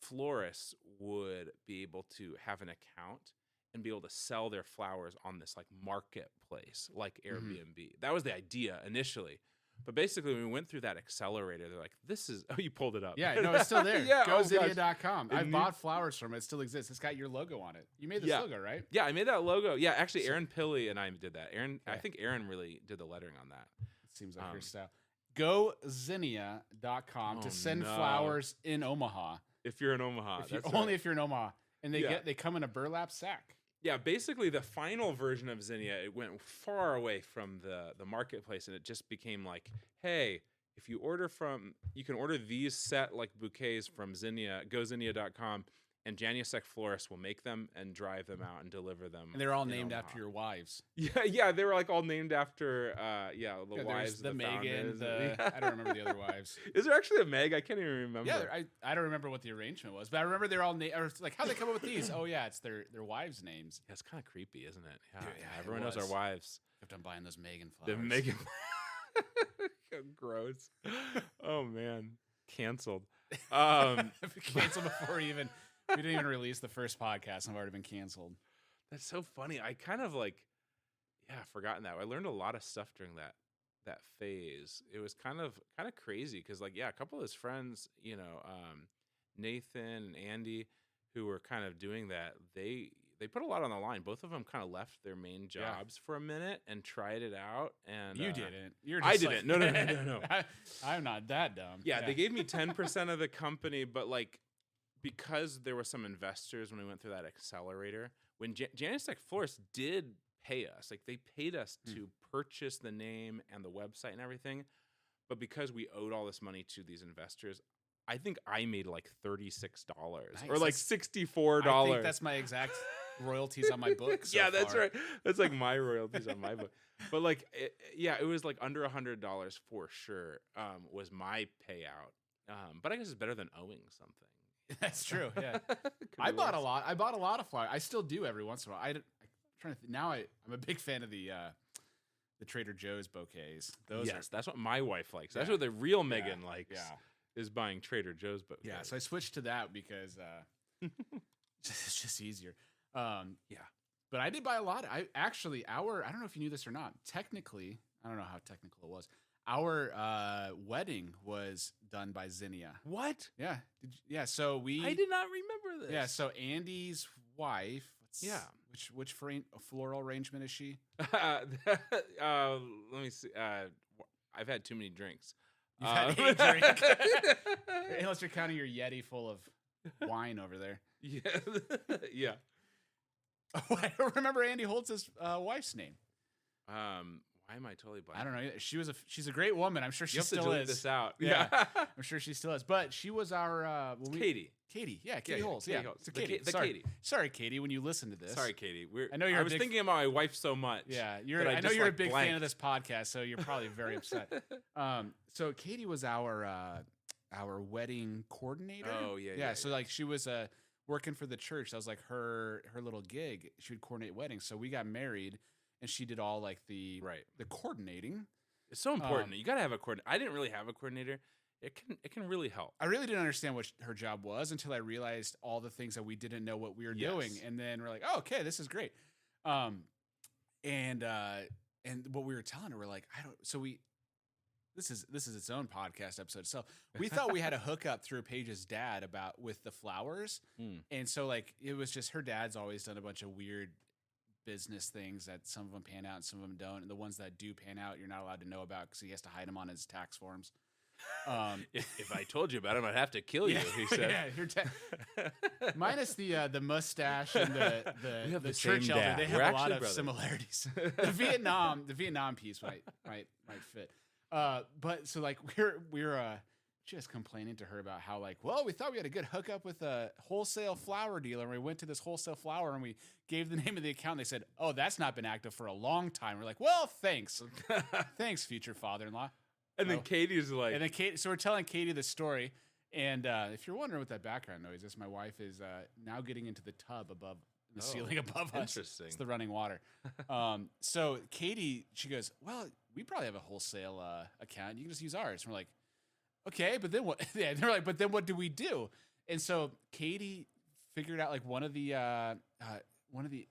florists would be able to have an account and be able to sell their flowers on this like marketplace, like Airbnb. That was the idea initially. But basically, when we went through that accelerator, they're like, this is... Oh, you pulled it up. Yeah, no, it's still there. Yeah, GoZinnia.com. I bought flowers from it. It still exists. It's got your logo on it. You made this logo, right? Yeah, I made that logo. Yeah, actually, Aaron Pilley and I did that. I think Aaron really did the lettering on that. It seems like your style. GoZinnia.com to send flowers in Omaha. If you're in Omaha. Only if you're in Omaha. And they come in a burlap sack. Yeah, basically the final version of Zinnia, it went far away from the marketplace, and it just became like, hey, if you you can order these set like bouquets from Zinnia, GoZinnia.com, and Januszek florists will make them and drive them out and deliver them. And they're all named after your wives. Yeah, they were like all named after the wives, the Megan, I don't remember the other wives. Is there actually a Meg? I can't even remember. Yeah, I don't remember what the arrangement was, but I remember they're all like, how'd they come up with these? Oh yeah, it's their wives' names. Yeah, it's kind of creepy, isn't it? Yeah, everyone knows our wives. Kept on buying those Megan flowers. The Megan. Gross. Oh man, canceled. Canceled before we didn't even release the first podcast and I've already been canceled. That's so funny. I kind of forgotten that. I learned a lot of stuff during that phase. It was kind of crazy because a couple of his friends, Nathan and Andy, who were kind of doing that, they put a lot on the line. Both of them kind of left their main jobs for a minute and tried it out. And you didn't. You're I just didn't. No. I'm not that dumb. Yeah, they gave me 10% of the company, but because there were some investors when we went through that accelerator, when Januszek Florists did pay us, they paid us to purchase the name and the website and everything, but because we owed all this money to these investors, I think I made $36 or $64. I think that's my exact royalties on my book. So that's right. That's my royalties on my book. But it was under $100 for sure. Was my payout. But I guess it's better than owing something. That's true. Yeah, I bought a lot. I bought a lot of flowers. I still do every once in a while. I'm trying to now. I'm a big fan of the Trader Joe's bouquets. That's what my wife likes. That's what the real Megan likes. Yeah. Is buying Trader Joe's bouquets. Yeah, so I switched to that because it's just easier. But I did buy a lot. I don't know if you knew this or not. Technically, I don't know how technical it was. Our wedding was done by Zinnia. What? Yeah. So I did not remember this. Yeah. So Andy's wife. Which floral arrangement is she? Let me see. I've had too many drinks. You've had a drink. Unless you're counting your Yeti full of wine over there. Yeah. Oh, I don't remember Andy Holtz's wife's name. Why am I totally blanking? I don't know. She's a great woman. I'm sure she still is. You have to delete this out. Yeah. I'm sure she still is. But she was our Katie. Katie. Yeah, Katie Holtz. Katie Yeah. Holtz. So Katie. Katie. Sorry, Katie, when you listen to this. Sorry, Katie. I was thinking about my wife so much. Yeah. I know you're a big fan of this podcast, so you're probably very upset. So Katie was our wedding coordinator. Oh, yeah. So she was working for the church. That was her little gig. She would coordinate weddings. So we got married. And she did all the coordinating. It's so important. You got to have a coordinator. I didn't really have a coordinator. It can really help. I really didn't understand what her job was until I realized all the things that we didn't know what we were doing. And then we're like, oh, okay, this is great. And what we were telling her, we're like, this is its own podcast episode. So we thought we had a hookup through Paige's dad with the flowers. And so it was just her dad's always done a bunch of weird business things that some of them pan out and some of them don't. And the ones that do pan out, you're not allowed to know about because he has to hide them on his tax forms. If I told you about him, I'd have to kill you, he said. Minus the mustache and the church elder. They have a lot of similarities. The Vietnam piece might fit. But so we're just complaining to her about how we thought we had a good hookup with a wholesale flower dealer, and we went to this wholesale flower and we gave the name of the account. They said, oh, that's not been active for a long time. We're like, well, thanks future father-in-law. And then Katie's like, so we're telling Katie the story, And if you're wondering what that background noise is, my wife is now getting into the tub above the ceiling above us. Interesting. It's the running water. So Katie, she goes, well, we probably have a wholesale account. You can just use ours. And we're like, okay, but then what? Yeah, they're like, but then what do we do? And so Katie figured out like one of the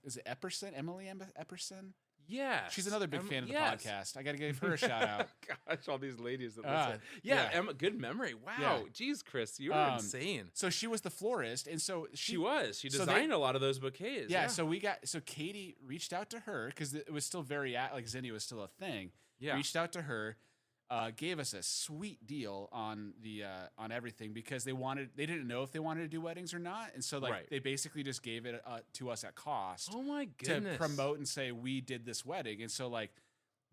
is it Epperson, Emily Epperson? Yeah, she's another big fan of the podcast. I got to give her a shout out. Gosh, all these ladies that listen. Yeah, Emma, good memory. Wow, geez, Chris, you were insane. So she was the florist, and so she designed a lot of those bouquets. Yeah, so Katie reached out to her because it was still very like Zinnia was still a thing. Yeah, reached out to her. Gave us a sweet deal on the on everything because they didn't know if they wanted to do weddings or not, and so they basically just gave it to us at cost. Oh my goodness! To promote and say we did this wedding, and so like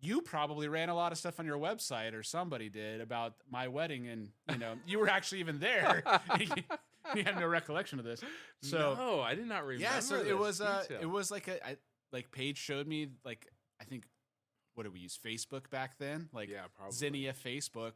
you probably ran a lot of stuff on your website or somebody did about my wedding, and you were actually even there. You have no recollection of this, so no, I did not remember. Yeah, so it was like like Paige showed me like I think. What did we use? Facebook back then? Like probably. Zinnia Facebook,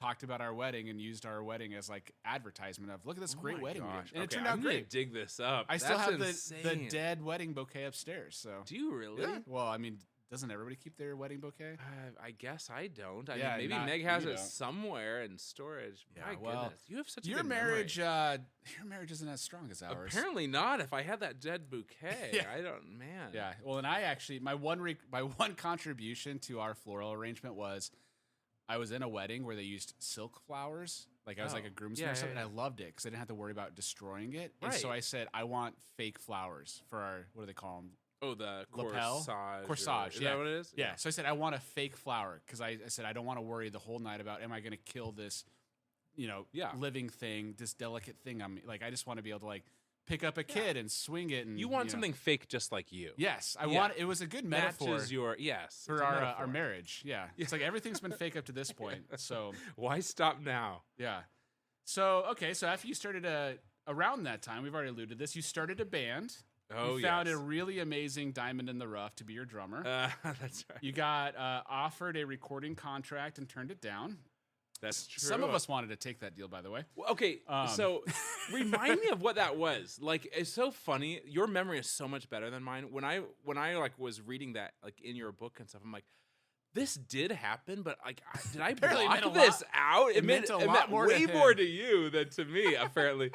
talked about our wedding and used our wedding as like advertisement of look at this great wedding. And it turned out great. Dig this up. I still have the dead wedding bouquet upstairs. So do you really? Yeah. Well, I mean, doesn't everybody keep their wedding bouquet? I guess I don't. I mean, maybe Meg has it somewhere in storage. Yeah, my goodness, you have such a good marriage. memory. Your marriage isn't as strong as ours. Apparently not. If I had that dead bouquet, I don't. Man. Yeah. Well, and I actually my one contribution to our floral arrangement was I was in a wedding where they used silk flowers. Like I was like a groomsman or something. And I loved it because I didn't have to worry about destroying it. And so I said I want fake flowers for our what do they call them? Oh, the lapel? Corsage. Is that what it is? Yeah. So I said, I want a fake flower because I said, I don't want to worry the whole night about, am I going to kill this, living thing, this delicate thing on me? Like, I just want to be able to like pick up a kid and swing it. And you want something fake just like you. Yes. I want, it was a good metaphor. Matches your, for our marriage. Yeah. It's like everything's been fake up to this point. So why stop now? Yeah. So, okay. So after you started around that time, we've already alluded to this, you started a band. Oh, you found a really amazing diamond in the rough to be your drummer. That's right. You got offered a recording contract and turned it down. That's true. Some of us wanted to take that deal, by the way. Well, okay, so remind me of what that was. Like, it's so funny. Your memory is so much better than mine. When I like was reading that like in your book and stuff, I'm like, this did happen, but like, did I block this out? It meant a lot more way more to you than to me, apparently.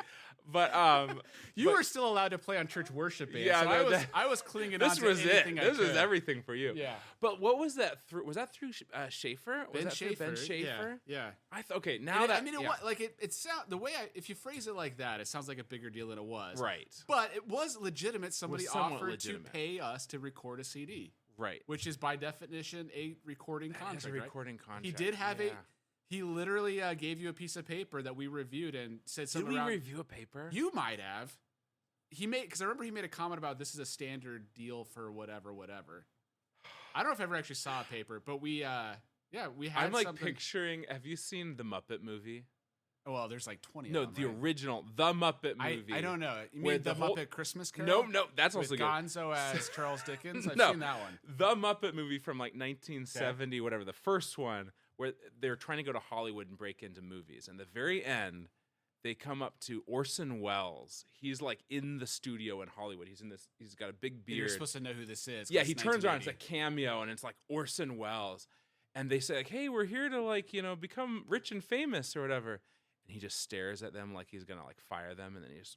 But you were still allowed to play on church worship band. Yeah, so I was clinging on to anything I could. This was everything for you. Yeah. But what was that through? Was that through Schaefer? Ben Schaefer. Yeah. Okay. Now that it sound the way if you phrase it like that, it sounds like a bigger deal than it was. Right. But it was legitimate. Somebody offered to pay us to record a CD. Right. Which is by definition a recording contract. It's a recording contract. He did have He literally gave you a piece of paper that we reviewed and said something. Did we review a paper? You might have. Because I remember he made a comment about this is a standard deal for whatever. I don't know if I ever actually saw a paper, but we had. I'm like picturing. Have you seen the Muppet movie? Oh, well, there's like 20. No, of them, the original, the Muppet movie. I don't know. You mean the Muppet Christmas Carol? No, that's also with good. Gonzo as Charles Dickens. I've seen that one. The Muppet movie from like 1970, whatever, the first one. Where they're trying to go to Hollywood and break into movies. And the very end, they come up to Orson Welles. He's like in the studio in Hollywood. He's got a big beard. You're supposed to know who this is. Yeah, he turns around. It's a cameo, and it's like Orson Welles. And they say like, hey, we're here to like, become rich and famous or whatever. And he just stares at them like he's going to like fire them. And then he just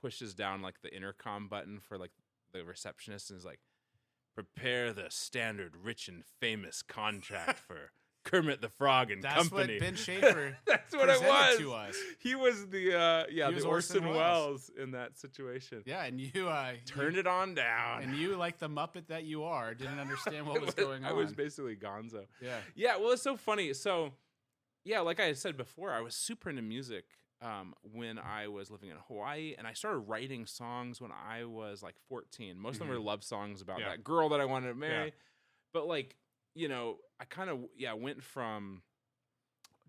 pushes down like the intercom button for like the receptionist and is like, prepare the standard rich and famous contract for Kermit the Frog and Company. That's what Ben Schaefer That's what it was. To us. He was the Orson Welles in that situation. Yeah, and you turned it on down. And you, like the Muppet that you are, didn't understand what was going on. I was basically gonzo. Yeah. Yeah, well, it's so funny. So, yeah, like I said before, I was super into music when I was living in Hawaii, and I started writing songs when I was like 14. Most of them were love songs about that girl that I wanted to marry. Yeah. But like, I kind of, went from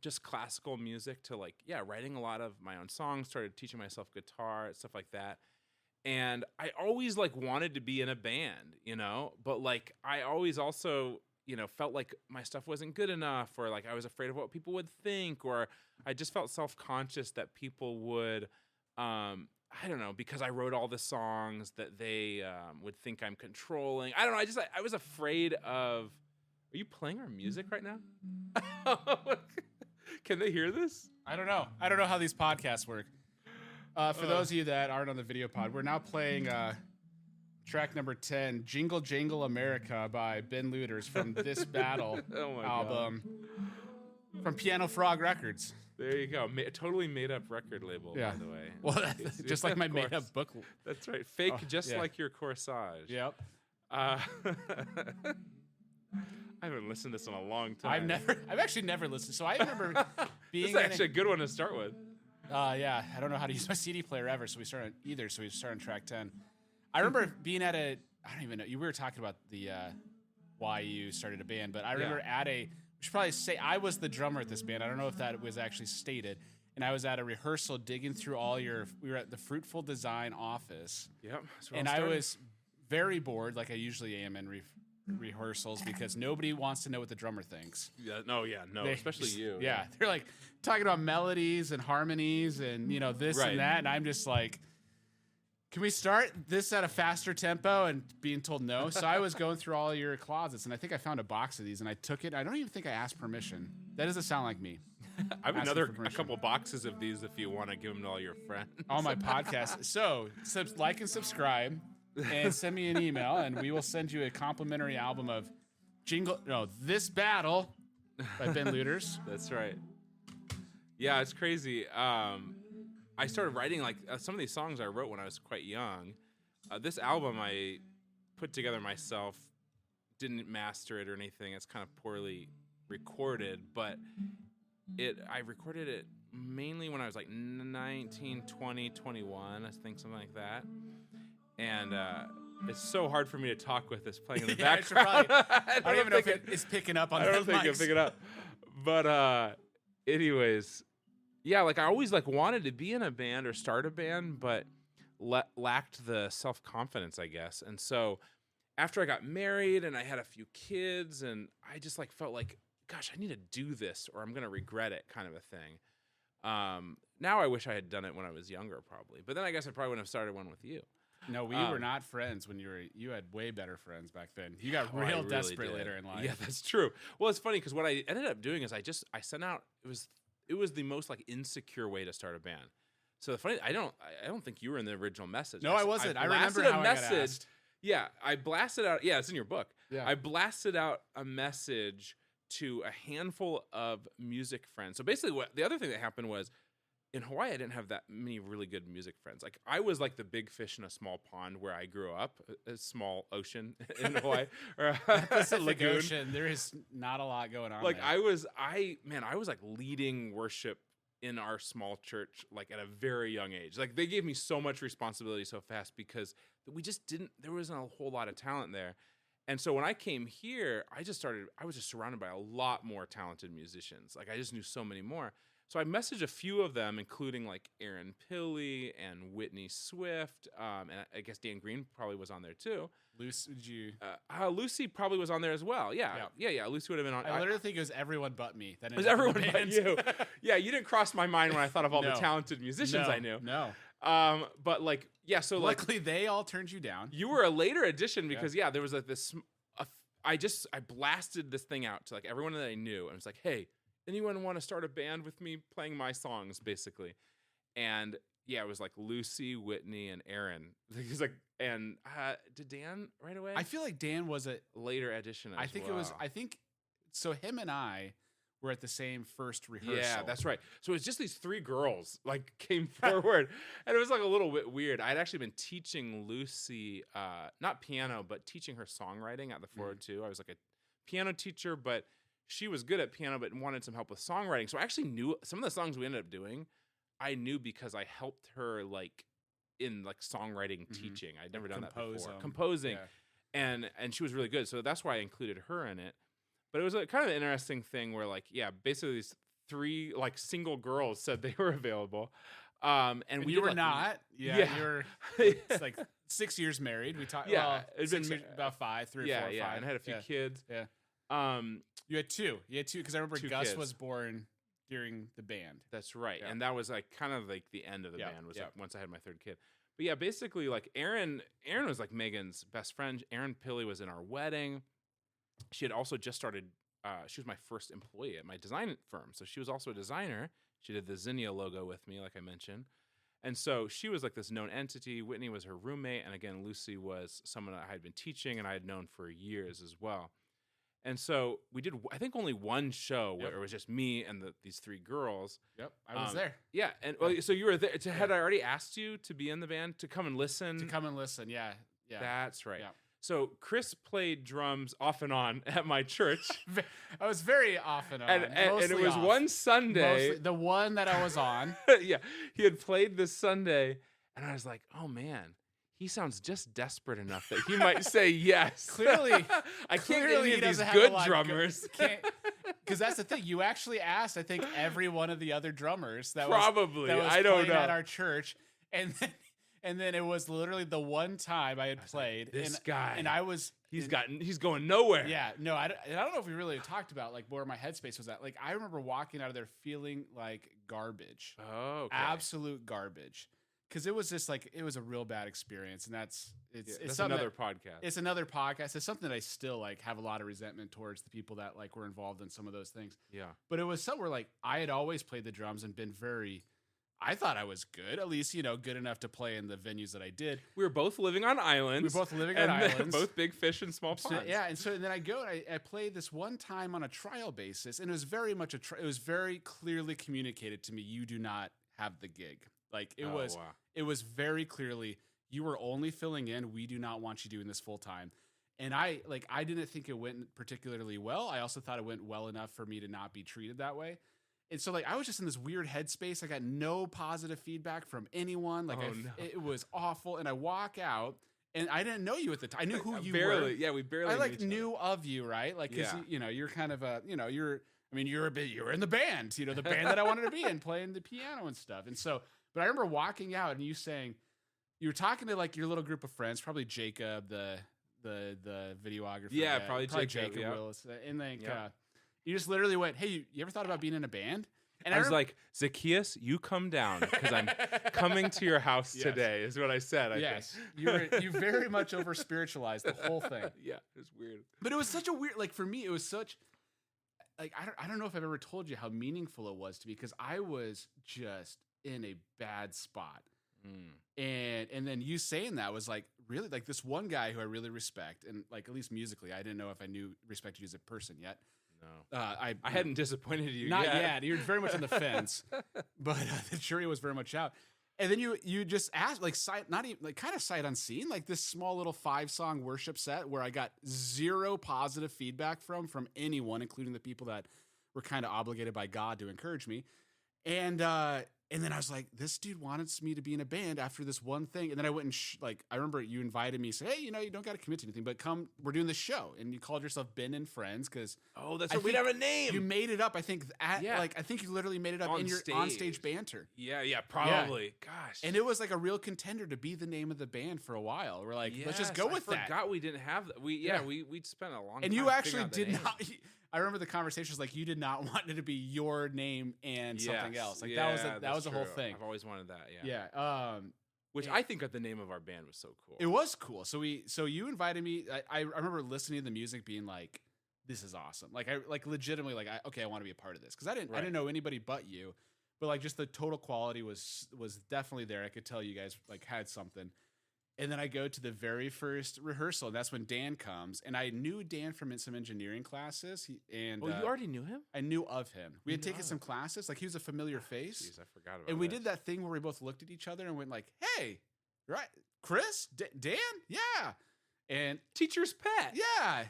just classical music to like, writing a lot of my own songs, started teaching myself guitar, stuff like that. And I always like wanted to be in a band, but like, I always also, felt like my stuff wasn't good enough, or like I was afraid of what people would think, or I just felt self-conscious that people would, I don't know, because I wrote all the songs that they would think I'm controlling. I don't know. I was afraid of. Are you playing our music right now? Can they hear this? I don't know. I don't know how these podcasts work. For those of you that aren't on the video pod, we're now playing track number 10, Jingle Jangle America by Ben Lueders from This Battle album from Piano Frog Records. There you go. Totally made up record label, by the way. Well, just like my made up book. That's right. Fake, just like your corsage. Yep. I haven't listened to this in a long time. I've actually never listened. So I remember being. This is actually a good one to start with. Yeah, I don't know how to use my CD player ever, so we started on track 10. I remember being at I don't even know. We were talking about the why you started a band, but I remember we should probably say I was the drummer at this band. I don't know if that was actually stated. And I was at a rehearsal digging through we were at the Fruitful Design office. Yep. And I was very bored, like I usually am in rehearsals, because nobody wants to know what the drummer thinks. No, especially you. Yeah, they're like talking about melodies and harmonies and this and that, and I'm just like, can we start this at a faster tempo? And being told no. So I was going through all your closets, and I think I found a box of these, and I took it. I don't even think I asked permission. That doesn't sound like me. I have a couple boxes of these if you want to give them to all your friends. All my podcasts. So like and subscribe. And send me an email, and we will send you a complimentary album of This Battle by Ben Lueders. That's right. Yeah, it's crazy. I started writing some of these songs I wrote when I was quite young. This album I put together myself, didn't master it or anything. It's kind of poorly recorded, but I recorded it mainly when I was like 19, 20, 21, I think, something like that. And it's so hard for me to talk with this playing in the background. I don't even know if it's picking up on the mics. I don't think it'll pick it up. But anyways, yeah, I always wanted to be in a band or start a band, but lacked the self-confidence, I guess. And so after I got married and I had a few kids, and I just felt like, gosh, I need to do this or I'm going to regret it, kind of a thing. Now I wish I had done it when I was younger, probably. But then I guess I probably wouldn't have started one with you. No, we were not friends when you had way better friends back then. You got real desperate later in life. Yeah, that's true. Well, it's funny because what I ended up doing is I sent out, it was the most insecure way to start a band. So the funny, I don't think you were in the original message. No, I wasn't. I remember how I got asked. Yeah, I blasted out. Yeah, it's in your book. Yeah. I blasted out a message to a handful of music friends. So basically, the other thing that happened was, in Hawaii, I didn't have that many really good music friends. I was like the big fish in a small pond where I grew up, a small ocean in Hawaii, or a lagoon. Ocean. There is not a lot going on. I was leading worship in our small church at a very young age. They gave me so much responsibility so fast because there wasn't a whole lot of talent there. And so when I came here, I was just surrounded by a lot more talented musicians. I just knew so many more. So I messaged a few of them, including Aaron Pilley and Whitney Swift, and I guess Dan Green probably was on there too. Lucy probably was on there as well. Yeah. Lucy would have been on. I literally think it was everyone but me. It was everyone but you. Yeah, you didn't cross my mind when I thought of all the talented musicians I knew. No. But so luckily they all turned you down. You were a later addition because there was this. I blasted this thing out to everyone that I knew, and it's hey, anyone want to start a band with me playing my songs, basically? And it was Lucy, Whitney, and Aaron. He's and did Dan right away? I feel like Dan was a later addition. I think so. Him and I were at the same first rehearsal. Yeah, that's right. So it's just these three girls came forward, and it was a little bit weird. I'd actually been teaching Lucy, not piano, but teaching her songwriting at the 402. I was a piano teacher, but she was good at piano, but wanted some help with songwriting. So I actually knew some of the songs we ended up doing. I knew because I helped her in songwriting teaching. I'd never done that before. Composing, and she was really good. So that's why I included her in it. But it was a kind of an interesting thing where basically these three single girls said they were available. And we were not. Yeah. You were it's 6 years married. We talked. Yeah, it's been about 3 or 4 or 5. Yeah, and had a few kids. Yeah. You had two because I remember Two Gus kids. was born during the band. That's right. Yeah. And that was like kind of like the end of the Yeah, band was yeah. like once I had my third kid. But yeah, basically like Erin was like Megan's best friend. Erin Pilley was in our wedding. She had also just started, she was my first employee at my design firm. So she was also a designer. She did the Zinnia logo with me, like I mentioned. And so she was like this known entity. Whitney was her roommate. And again, Lucy was someone that I had been teaching and I had known for years as well. And so we did, I think, only one show where Yep. it was just me and these three girls. Yep, I was there Yeah, and well, so you were there. Had I already asked you to be in the band to come and listen? to come and listen. Yeah. That's right. Yeah. So Chris played drums off and on at my church, I was very off and on, and it mostly was off. one Sunday. Mostly, the one that I was on. Yeah, he had played this Sunday, and I was like, oh man. He sounds just desperate enough that he might say yes. Clearly, I can't get clearly any he of these doesn't have good a lot drummers. Because that's the thing. You actually asked, I think, every one of the other drummers that Probably. was I don't playing know. at our church, and then it was literally the one time I had played. Like, this and, guy, and I was he's going nowhere. Yeah, no, I don't know if we really talked about like where my headspace was at. Like I remember walking out of there feeling like garbage, Oh, okay. absolute garbage. Because it was just like it was a real bad experience, and it's That's something another that- podcast. It's another podcast. It's something that I still like have a lot of resentment towards the people that like were involved in some of those things. Yeah. But it was somewhere like I had always played the drums and been very. I thought I was good, at least good enough to play in the venues that I did. We were both living on islands. We were both living on and islands. both big fish in small ponds. So, yeah, and then I go and I played this one time on a trial basis, and it was very much it was very clearly communicated to me, you do not have the gig. Like it was. Wow. It was very clearly, you were only filling in. We do not want you doing this full time. And I didn't think it went particularly well. I also thought it went well enough for me to not be treated that way. And so I was just in this weird headspace. I got no positive feedback from anyone. It was awful. And I walk out and I didn't know you at the time. I knew who you were. Yeah, we barely I knew each knew of you, right? Like, cause you're kind of you're in the band, the band that I wanted to be in, playing the piano and stuff. And so, but I remember walking out and you saying, you were talking to like your little group of friends, probably Jacob, the videographer. Yeah, guy, probably Jacob, yeah. Willis. And then you just literally went, hey, you ever thought about being in a band? And I was like, Zacchaeus, you come down because I'm coming to your house today, is what I said. I think. You very much over spiritualized the whole thing. Yeah, it was weird. But it was such a weird, like for me, it was such, like, I don't know if I've ever told you how meaningful it was to me because I was just in a bad spot. And then you saying that was like really like this one guy who I really respect and like at least musically, I didn't know if I respected you as a person yet. No, I hadn't disappointed you not yet. yet. You're very much on the fence, but the jury was very much out. And then you just asked like not even like kind of sight unseen like this small little 5-song worship set where I got zero positive feedback from anyone, including the people that were kind of obligated by God to encourage me. And then I was like, this dude wanted me to be in a band after this one thing. And then I went and I remember you invited me, said, hey, you don't got to commit to anything, but come, we're doing this show. And you called yourself Ben and Friends because that's what we have a name. You made it up. I think I think you literally made it up in your on-stage banter. Yeah, probably. Yeah. Gosh. And it was like a real contender to be the name of the band for a while. We're like, let's just go with that. I forgot we didn't have that. We'd spent a long time. And you actually did not. I remember the conversations like you did not want it to be your name and something else. Like that was the whole thing. I've always wanted that. Yeah. Which I think the name of our band was so cool. It was cool. So you invited me. I remember listening to the music, being like, "This is awesome!" Like I legitimately I want to be a part of this because I didn't know anybody but you, but like just the total quality was definitely there. I could tell you guys like had something. And then I go to the very first rehearsal, and that's when Dan comes. And I knew Dan from some engineering classes. You already knew him? I knew of him. We had taken some classes. Like, he was a familiar face. Jeez, I forgot about And we did that thing where we both looked at each other and went like, hey, right, Chris? Dan? Yeah. And teacher's pet. Yeah.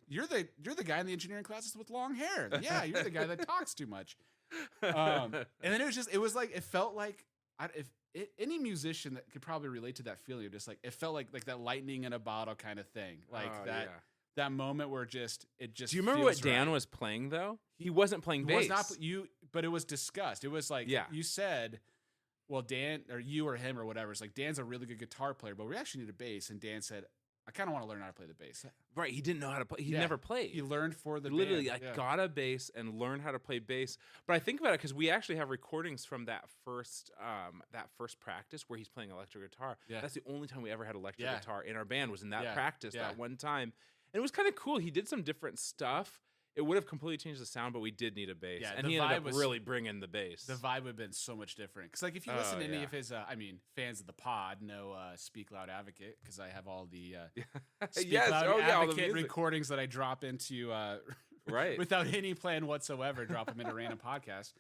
You're the guy in the engineering classes with long hair. Yeah, you're the guy that talks too much. And then it felt like any musician that could probably relate to that feeling of just like it felt like that lightning in a bottle kind of thing, like that moment where it just. Do you remember what Dan was playing though? He wasn't playing bass. But it was discussed. It was like you said, well, Dan or you or him or whatever. It's like Dan's a really good guitar player, but we actually need a bass. And Dan said, I kind of want to learn how to play the bass. Right, he didn't know how to play. He Yeah. never played. He learned for the Literally, band. I got a bass and learned how to play bass. But I think about it because we actually have recordings from that first practice where he's playing electric guitar. Yeah. That's the only time we ever had electric Yeah. guitar in our band was in that Yeah. practice Yeah. that one time. And it was kind of cool. He did some different stuff. It would have completely changed the sound, but we did need a bass. Yeah, and the he ended vibe up was- really bringing the bass. The vibe would have been so much different. Because, like, if you listen to any of his, fans of the pod know Speak Loud Advocate, because I have all the Speak Loud all the Advocate music. recordings that I drop into, Right. without any plan whatsoever, drop them into random podcasts.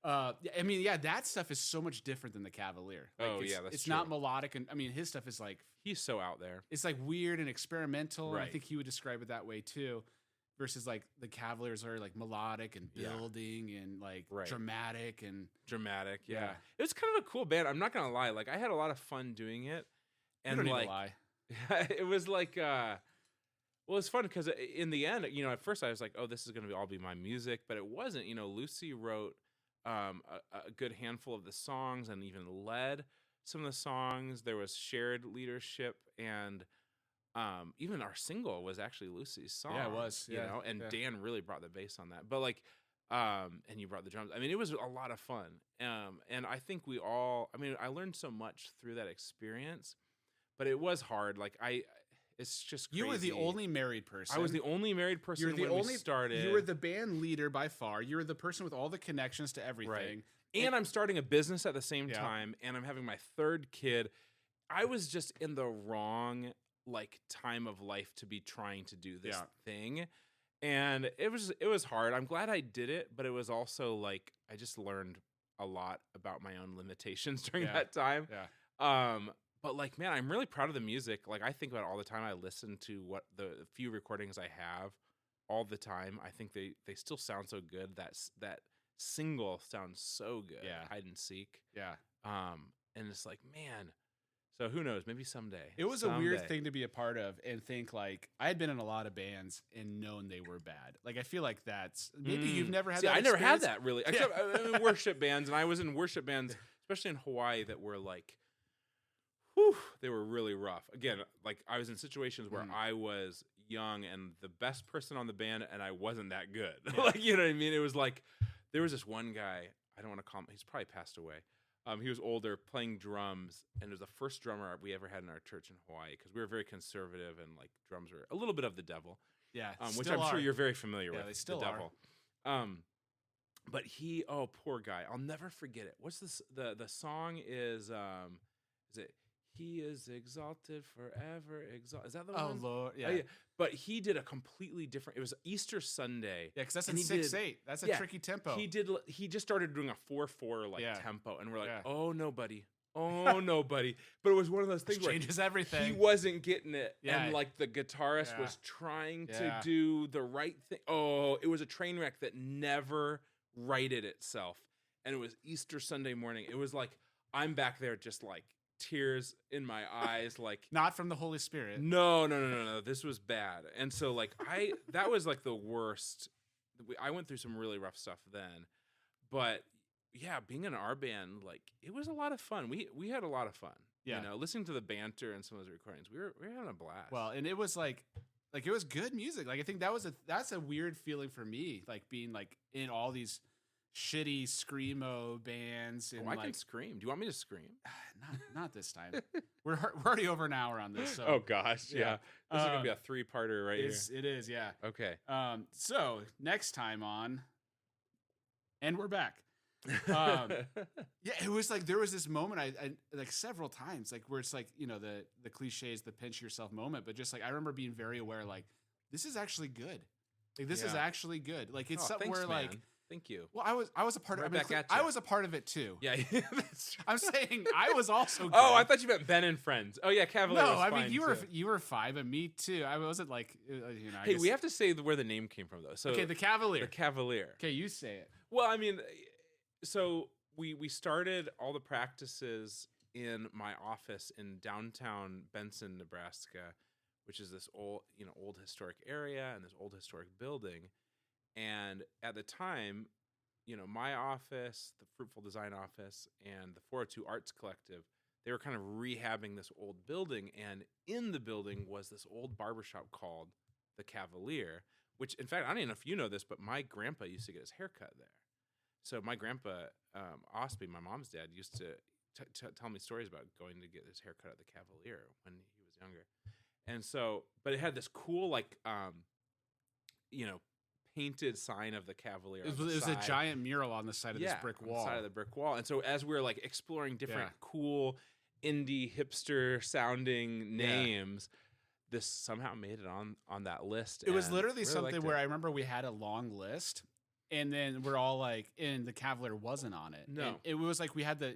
That stuff is so much different than the Cavalier. Like, that's it's true. not melodic, and his stuff is like He's so out there. it's like weird and experimental. And I Right. think he would describe it that way too. Versus like the Cavaliers are like melodic and building and like Right. dramatic and Dramatic, Yeah. yeah. It was kind of a cool band. I'm not gonna lie. Like I had a lot of fun doing it. you And don't need like to lie. it was like well, it's fun because in the end, at first I was like, oh, this is gonna all be my music, but it wasn't. Lucy wrote a good handful of the songs and even led some of the songs. There was shared leadership, and even our single was actually Lucy's song. Yeah, it was. Yeah, and yeah. Dan really brought the bass on that. But like, and you brought the drums. It was a lot of fun. And I think we all. I learned so much through that experience, but it was hard. Like it's just crazy. You were the only married person. I was the only married person You're the when only we started. You were the band leader by far. You were the person with all the connections to everything. Right. And I'm starting a business at the same Yeah. time, and I'm having my third kid. I was just in the wrong time of life to be trying to do this thing, and it was hard. I'm glad I did it, but it was also like I just learned a lot about my own limitations during that time. Yeah. But like, man, I'm really proud of the music. Like I think about it all the time. I listen to what the few recordings I have all the time. I think they still sound so good. That single sounds so good. Yeah. Hide and Seek. Yeah. And it's like, man. So who knows? Maybe someday. It was a weird thing to be a part of and think like I had been in a lot of bands and known they were bad. Like I feel like that's maybe you've never had. See, that I never had experience. that really. Except I'm in worship bands, and I was in worship bands, especially in Hawaii, that were like, they were really rough. Again, like I was in situations where I was young and the best person on the band, and I wasn't that good. Yeah. Like you know what I mean? It was like there was this one guy. I don't want to call him. He's probably passed away. He was older, playing drums, and it was the first drummer we ever had in our church in Hawaii because we were very conservative and like drums were a little bit of the devil. Yeah. Which still I'm sure are. you're very familiar with. They still the devil. But he, poor guy, I'll never forget it. What's this? The song is it? He is exalted forever. Is that the Oh one? Lord. Yeah. Oh, yeah. But he did a completely different. It was Easter Sunday. Yeah, because that's in And he 6/8. That's a yeah, tricky tempo. He just started doing a 4/4 Yeah. tempo, and we're like, Yeah. oh no, buddy. Oh no, buddy. But it was one of those things where changes everything. he wasn't getting it, Yeah. and like the guitarist Yeah. was trying to Yeah. do the right thing. Oh, it was a train wreck that never righted itself. And it was Easter Sunday morning. It was like I'm back there just like tears in my eyes, like Not from the Holy Spirit. no. This was bad. And so like that was like the worst. I went through some really rough stuff then, but yeah, being in our band, like it was a lot of fun. We had a lot of fun. Yeah. Listening to the banter and some of those recordings, we were having a blast. Well, and it was like it was good music. Like I think that's a weird feeling for me, like being like in all these shitty screamo bands and I like can scream. Do you want me to scream? not this time. we're already over an hour on this. So Oh gosh, yeah. This is gonna be Um, a 3-parter right here. it is, yeah. Okay. So next time on, and we're back. Yeah, it was like there was this moment I like several times like where it's like the cliches, the pinch yourself moment, but just like I remember being very aware like this is actually good. Like this is Yeah. actually good. Like it's something thanks, where man. like Thank you. well I was a part Right of back at I ya. was a part of it too. Yeah. That's true. I'm saying I was also good. Oh, I thought you meant Ben and Friends. Oh yeah, Cavalier. no, was I mean fine, you were fine, and me too. I wasn't like I Hey, guess, we have to say where the name came from though. So okay, the Cavalier. the Cavalier. Okay, you say it. Well, I mean, so we started all the practices in my office in downtown Benson, Nebraska, which is this old historic area and this old historic building. And at the time, my office, the Fruitful Design office, and the 402 Arts Collective, they were kind of rehabbing this old building, and in the building was this old barbershop called the Cavalier, which, in fact, I don't even know if you know this, but my grandpa used to get his haircut there. So my grandpa, Osby, my mom's dad, used to tell me stories about going to get his haircut at the Cavalier when he was younger. And so, but it had this cool, like, painted sign of the Cavalier. It was a giant mural on the side of this brick wall. On the side of the brick wall. And so as we were like exploring different cool indie hipster sounding names, this somehow made it on that list. It was literally something where I remember we had a long list, and then we're all like, and the Cavalier wasn't on it. No. And it was like we had the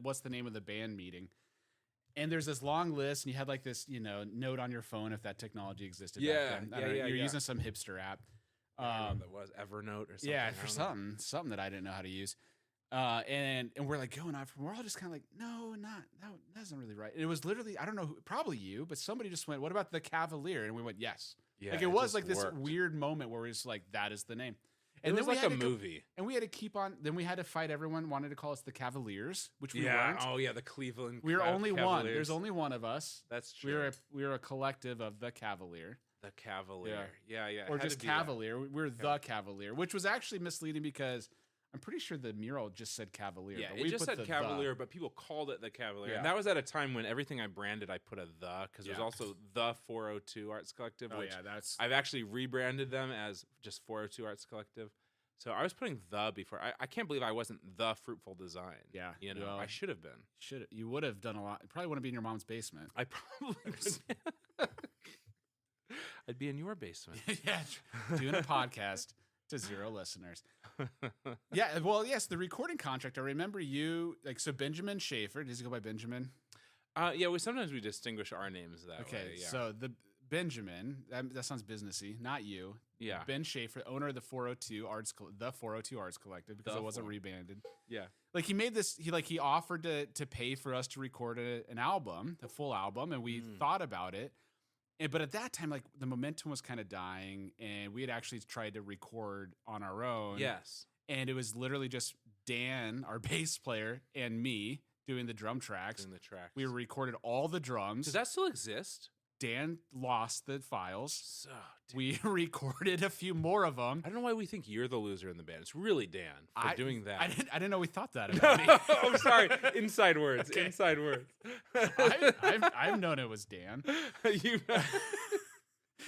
what's the name of the band meeting. And there's this long list, and you had like this, note on your phone if that technology existed. Back then. You're using some hipster app. That was Evernote or something. Yeah, for something that I didn't know how to use. And we're like going on, we're all just kind of like, no, that's not really right. And it was literally, I don't know, probably you, but somebody just went, what about the Cavalier? And we went, yes. Yeah, like it was like this weird moment where we was like, that is the name. And then we had a movie. And we had to keep on. Then we had to fight. Everyone wanted to call us the Cavaliers, which we weren't. Oh yeah, the Cleveland. We were only Cavaliers. one. There's only one of us. That's true. We were a collective of the Cavalier. The Cavalier. Yeah. Or just Cavalier. We're the Cavalier, which was actually misleading because I'm pretty sure the mural just said Cavalier. Yeah, but it just said Cavalier, but people called it the Cavalier. Yeah. And that was at a time when everything I branded, I put a the, because there's also the 402 Arts Collective, which I've actually rebranded them as just 402 Arts Collective. So I was putting the before. I can't believe I wasn't the Fruitful Design. Yeah. Well, I should have been. You would have done a lot. You probably wouldn't be in your mom's basement. I probably would. I'd be in your basement. Yeah. Doing a podcast to 0 listeners. Yeah. Well, yes, the recording contract. I remember you, so Benjamin Schaefer. Does he go by Benjamin? Yeah, sometimes we distinguish our names that way. Okay, Yeah. so the Benjamin, that sounds businessy, not you. Yeah. Ben Schaefer, owner of the 402 Arts Collective, because it wasn't rebanded. Yeah. Like he made this, he offered to pay for us to record an album, the full album, and we thought about it. But at that time, like the momentum was kind of dying, and we had actually tried to record on our own. Yes. And it was literally just Dan, our bass player, and me doing the drum tracks. We recorded all the drums. Does that still exist? Dan lost the files. So, we recorded a few more of them. I don't know why we think you're the loser in the band. It's really Dan for doing that. I didn't know we thought that about me. I'm sorry. Inside words. Okay. Inside words. I've known it was Dan.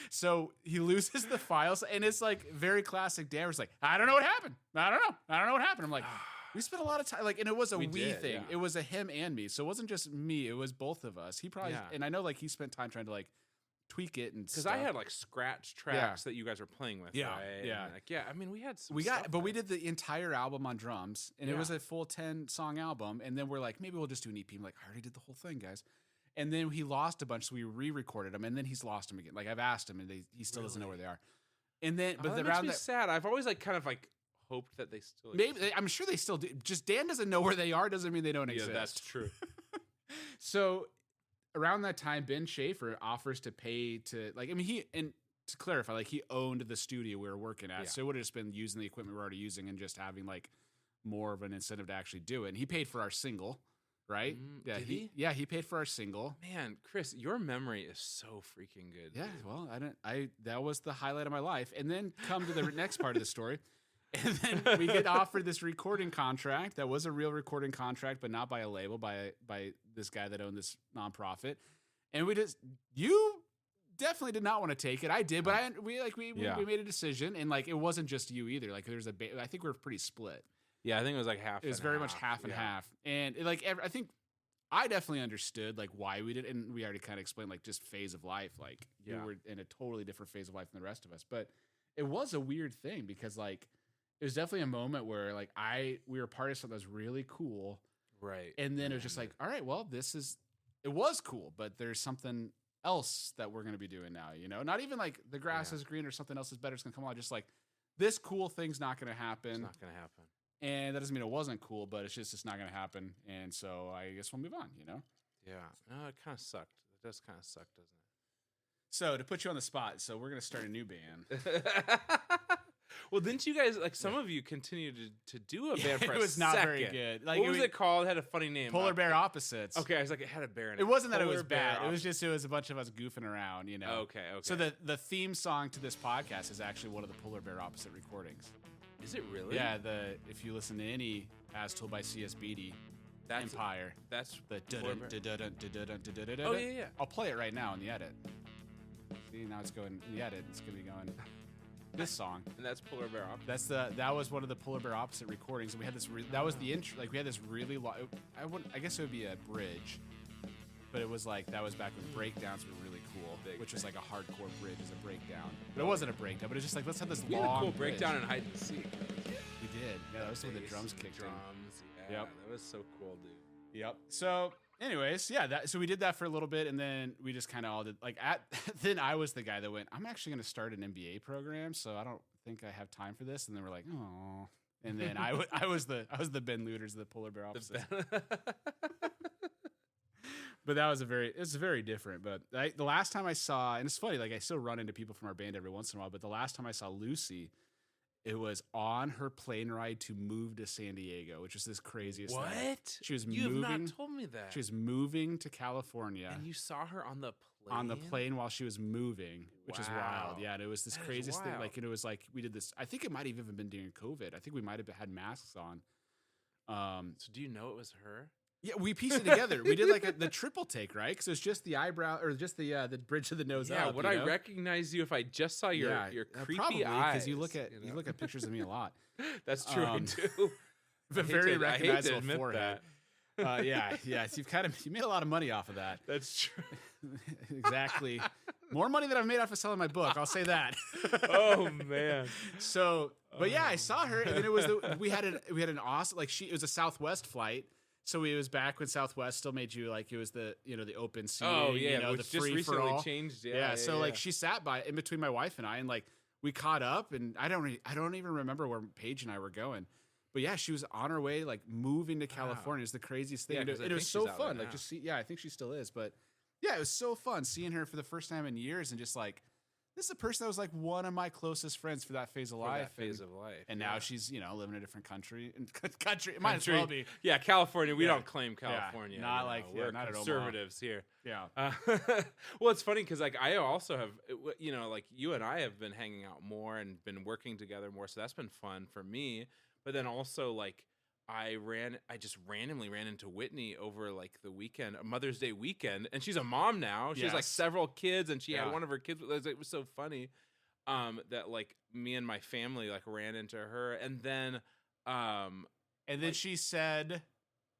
So he loses the files, and it's like very classic. Dan was like, I don't know what happened. I don't know what happened. I'm like, we spent a lot of time, and it was a we thing. Yeah. It was a him and me. So it wasn't just me. It was both of us. He probably, and I know he spent time trying to tweak it and stuff. Because I had scratch tracks that you guys were playing with. Yeah. Right? Yeah. And I mean, we had some stuff, but we did the entire album on drums, and it was a full 10-song album. And then we're like, maybe we'll just do an EP. I'm like, I already did the whole thing, guys. And then he lost a bunch, so we re-recorded them, and then he's lost them again. I've asked him, and he still doesn't know where they are. And then, but that makes me sad. I've always hoped that they still exist. Maybe I'm sure they still do. Just Dan doesn't know where they are doesn't mean they don't exist. Yeah, that's true. So around that time, Ben Schaefer offers to pay to to clarify, he owned the studio we were working at, so it would have just been using the equipment we were already using and just having more of an incentive to actually do it. And he paid for our single. Right? Did he? Yeah, he paid for our single. Man, Chris, your memory is so freaking good. Yeah, dude. Well, that was the highlight of my life. And then come to the next part of the story. And then we get offered this recording contract that was a real recording contract, but not by a label, by this guy that owned this nonprofit. And you definitely did not want to take it. I did, but we made a decision, and it wasn't just you either. I think we were pretty split. Yeah, I think it was half. It was very much half and half, and I think I definitely understood why we did, and we already kind of explained just phase of life. We were in a totally different phase of life than the rest of us, but it was a weird thing because it was definitely a moment where we were part of something that was really cool, right? And then it was just all right, well, it was cool, but there's something else that we're going to be doing now. Not even the grass is green or something else is better is going to come along. Just this cool thing's not going to happen. It's not going to happen. And that doesn't mean it wasn't cool, but it's not going to happen. And so I guess we'll move on, Yeah. No, it kind of sucked. It does kind of suck, doesn't it? So to put you on the spot, so we're going to start a new band. Well, didn't you guys like some of you continued to do a band for it a was not very second. good. Like, what was it called? It had a funny name. Polar Bear Opposites. Okay, I was like, it had a bear in it. It wasn't that it Polar was Bear bad. It was a bunch of us goofing around, you know. Okay. So the theme song to this podcast is actually one of the Polar Bear Opposite recordings. Is it really? Yeah, if you listen to any As Told by C.S. Beaty, Empire. That's the Oh yeah. I'll play it right now in the edit. See, now it's going in the edit. It's gonna be going this song. And that's Polar Bear Opposite. That was one of the Polar Bear Opposite recordings. And we had this. That was the intro. Like we had this really long. I guess it would be a bridge, but it was like that was back when breakdowns were really cool, which was like a hardcore bridge as a breakdown. But it wasn't a breakdown. But it was just like let's have this long. We had a cool bridge. breakdown in hide and seek. We did. Yeah, that was when the drums kicked in. Yeah, Yep. That was so cool, dude. Yep. So, anyways, yeah. So we did that for a little bit, and then we just kind of all did. Like then I was the guy that went. I'm actually going to start an MBA program, so I don't think I have time for this. And then we're like, oh. And then I was the Ben Lueders of the Polar Bear Opposites. But that was very different. But the last time I saw, and it's funny, like I still run into people from our band every once in a while. But the last time I saw Lucy, it was on her plane ride to move to San Diego, which was this craziest thing. What? She was You moving. have not told me that. She was moving to California. And you saw her on the plane? On the plane while she was moving, which is wild. Wow. Yeah, and it was this That is craziest thing. wild. Like, and it was like we did this. I think it might have even been during COVID. I think we might have had masks on. So do you know it was her? Yeah, we pieced it together. We did like the triple take, right? Because it was just the eyebrow or just the bridge of the nose. Yeah, up, would you I know? recognize you if I just saw your creepy probably, eyes? Because you look at pictures of me a lot. That's true, I do. The very I hate to recognizable admit forehead. Yeah. So you made a lot of money off of that. That's true. Exactly. More money than I've made off of selling my book. I'll say that. Oh man. So, but yeah, I saw her, and then it was we had an awesome it was a Southwest flight. So it was back when Southwest still made you like it was the open seating. Oh yeah, the which free just recently for all. changed. Yeah. So like she sat by in between my wife and I, and like we caught up, and I don't even remember where Paige and I were going. But yeah, she was on her way, like moving to California. It's the craziest thing. Yeah, and 'cause I it was think so she's out there fun. Like now. just see, yeah, I think she still is. But yeah, it was so fun seeing her for the first time in years, and just like this is a person that was like one of my closest friends for that phase of life. And now she's living in a different country. It might as well be. Yeah, California. We Yeah. don't claim California. Not you know, like- yeah, we're not at Omaha. conservatives here. Yeah. Well, it's funny because like I also have, like you and I have been hanging out more and been working together more, so that's been fun for me. But then also like I just randomly ran into Whitney over like the weekend, a Mother's Day weekend, and she's a mom now. She has like Yes. several kids, and she had Yeah. one of her kids. It was so funny that like me and my family like ran into her, and then And then she said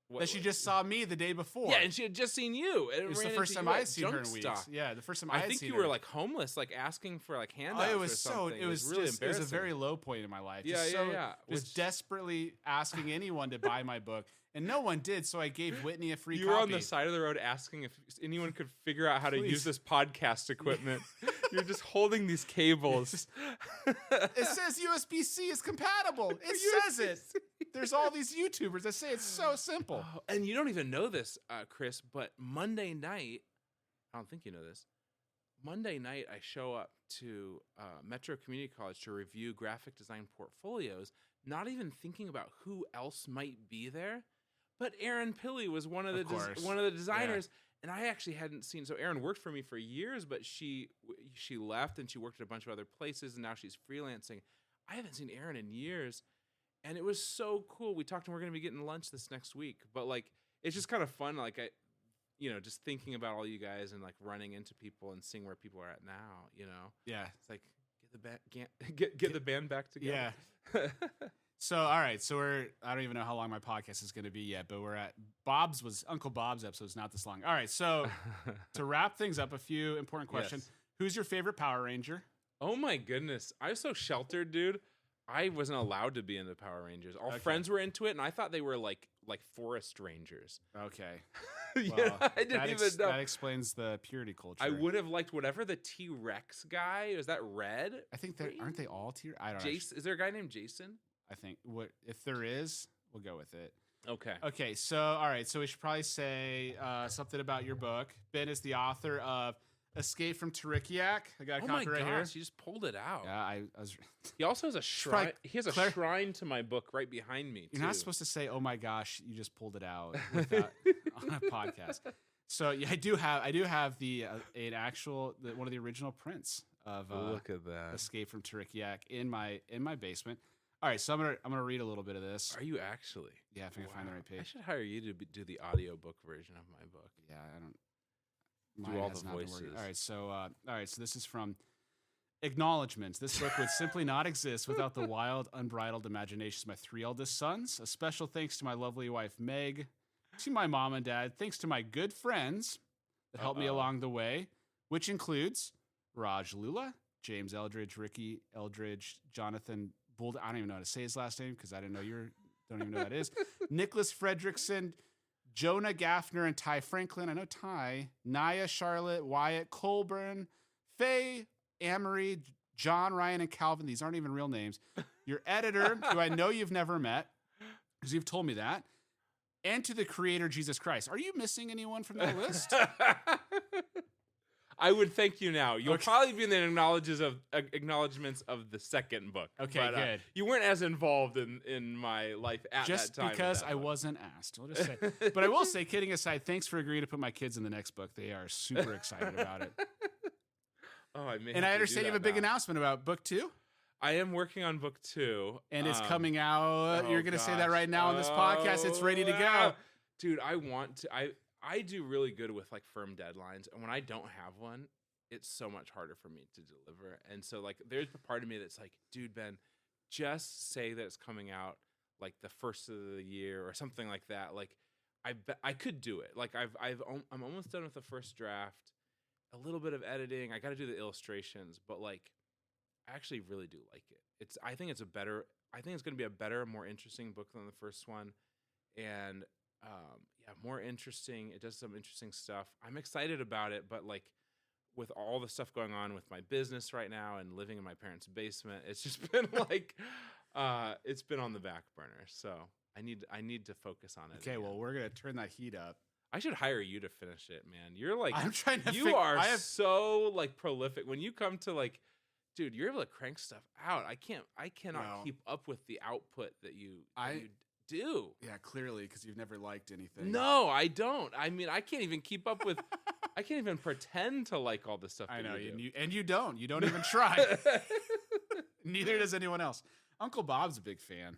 what- that she just saw me the day before. yeah, and she had just seen you. And it was the ran first into time you I at had seen her in weeks. Junkstock. Yeah, the first time I had think seen you her. were like homeless, like asking for like handouts. it was or so. something. It was really just, it was embarrassing. a very low point in my life. Yeah, Just yeah, so, yeah. Just Which- desperately asking anyone to buy my book, and no one did. So I gave Whitney a free You copy. were on the side of the road asking if anyone could figure out how to Please. use this podcast equipment. You're just holding these cables. It says USB-C is compatible. It says it. There's all these YouTubers that say it's so simple. Oh, and you don't even know this, Chris, but Monday night, I don't think you know this. Monday night, I show up to Metro Community College to review graphic design portfolios, not even thinking about who else might be there. But Erin Pilley was one of the designers, and I actually hadn't seen. So Erin worked for me for years, but she left and she worked at a bunch of other places, and now she's freelancing. I haven't seen Erin in years, and it was so cool. We talked, and we're going to be getting lunch this next week. But like, it's just kind of fun. Like just thinking about all you guys and like running into people and seeing where people are at now. Yeah. It's like get the band back together. Yeah. So, all right. So I don't even know how long my podcast is going to be yet, but we're at Uncle Bob's episode is not this long. All right. So to wrap things up, a few important questions. Yes. Who's your favorite Power Ranger? Oh my goodness. I was so sheltered, dude. I wasn't allowed to be into Power Rangers. All Okay. friends were into it, and I thought they were like forest rangers. Okay. Yeah, I didn't even know. That explains the purity culture. I would have liked whatever the T-Rex guy. Was that red? I think aren't they all tier? I don't know. Jason, is there a guy named Jason? I think if there is, we'll go with it. Okay. Okay. So all right. So we should probably say something about your book. Ben is the author of Escape from Tarikiak. I got a Oh my copy right gosh, here. he just pulled it out. Yeah, I was. He also has a shrine. He has a Claire- shrine to my book right behind me. You're too. not supposed to say, "Oh my gosh, you just pulled it out" without, on a podcast. So yeah, I do have the one of the original prints of Look at that. Escape from Tarikiak in my basement. All right, so I'm gonna read a little bit of this. Are you actually? Yeah, if I can find the right I page. should hire you to do the audiobook version of my book. Yeah, I don't. Do Mine all has the not been working. voices. All right, so this is from Acknowledgements. This book would simply not exist without the wild, unbridled imaginations of my 3 eldest sons. A special thanks to my lovely wife, Meg, to my mom and dad, thanks to my good friends that helped me along the way, which includes Raj Lula, James Eldridge, Ricky Eldridge, Jonathan Boulder. I don't even know how to say his last name because I don't even know who that is. Nicholas Fredrickson, Jonah Gaffner, and Ty Franklin. I know Ty. Naya, Charlotte, Wyatt, Colburn, Faye, Amory, John, Ryan, and Calvin. These aren't even real names. Your editor, who I know you've never met, because you've told me that. And to the creator, Jesus Christ. Are you missing anyone from that list? I would thank you now. You'll Okay. probably be in the acknowledgements of the second book. Okay, but, good. You weren't as involved in my life at Just that time. because I wasn't asked. I'll just say. But I will say, kidding aside, thanks for agreeing to put my kids in the next book. They are super excited about it. Oh, I may And have I to understand do you have a that big now. announcement about book 2. I am working on book 2. And it's coming out. You're going to say that right now on this podcast. It's ready to go. Wow. Dude, I want to. I do really good with like firm deadlines. And when I don't have one, it's so much harder for me to deliver. And so like there's a part of me that's like, dude, Ben, just say that it's coming out like the first of the year or something like that. Like I could do it. Like I'm almost done with the first draft. A little bit of editing. I got to do the illustrations, but like I actually really do like it. I think it's going to be a better, more interesting book than the first one. And yeah, more interesting. It does some interesting stuff. I'm excited about it, but like with all the stuff going on with my business right now and living in my parents' basement, it's just been like it's been on the back burner. So I need to focus on it. Okay, again. well, we're going to turn that heat up. I should hire you to finish it, man. You're like I'm trying to you are so like prolific. When you come to like, dude, you're able to crank stuff out. I cannot Well, keep up with the output that you do. Yeah, clearly, because you've never liked anything. No, I don't. I mean, I can't even keep up with. I can't even pretend to like all the stuff. I that know, you do. and you don't. You don't even try. Neither does anyone else. Uncle Bob's a big fan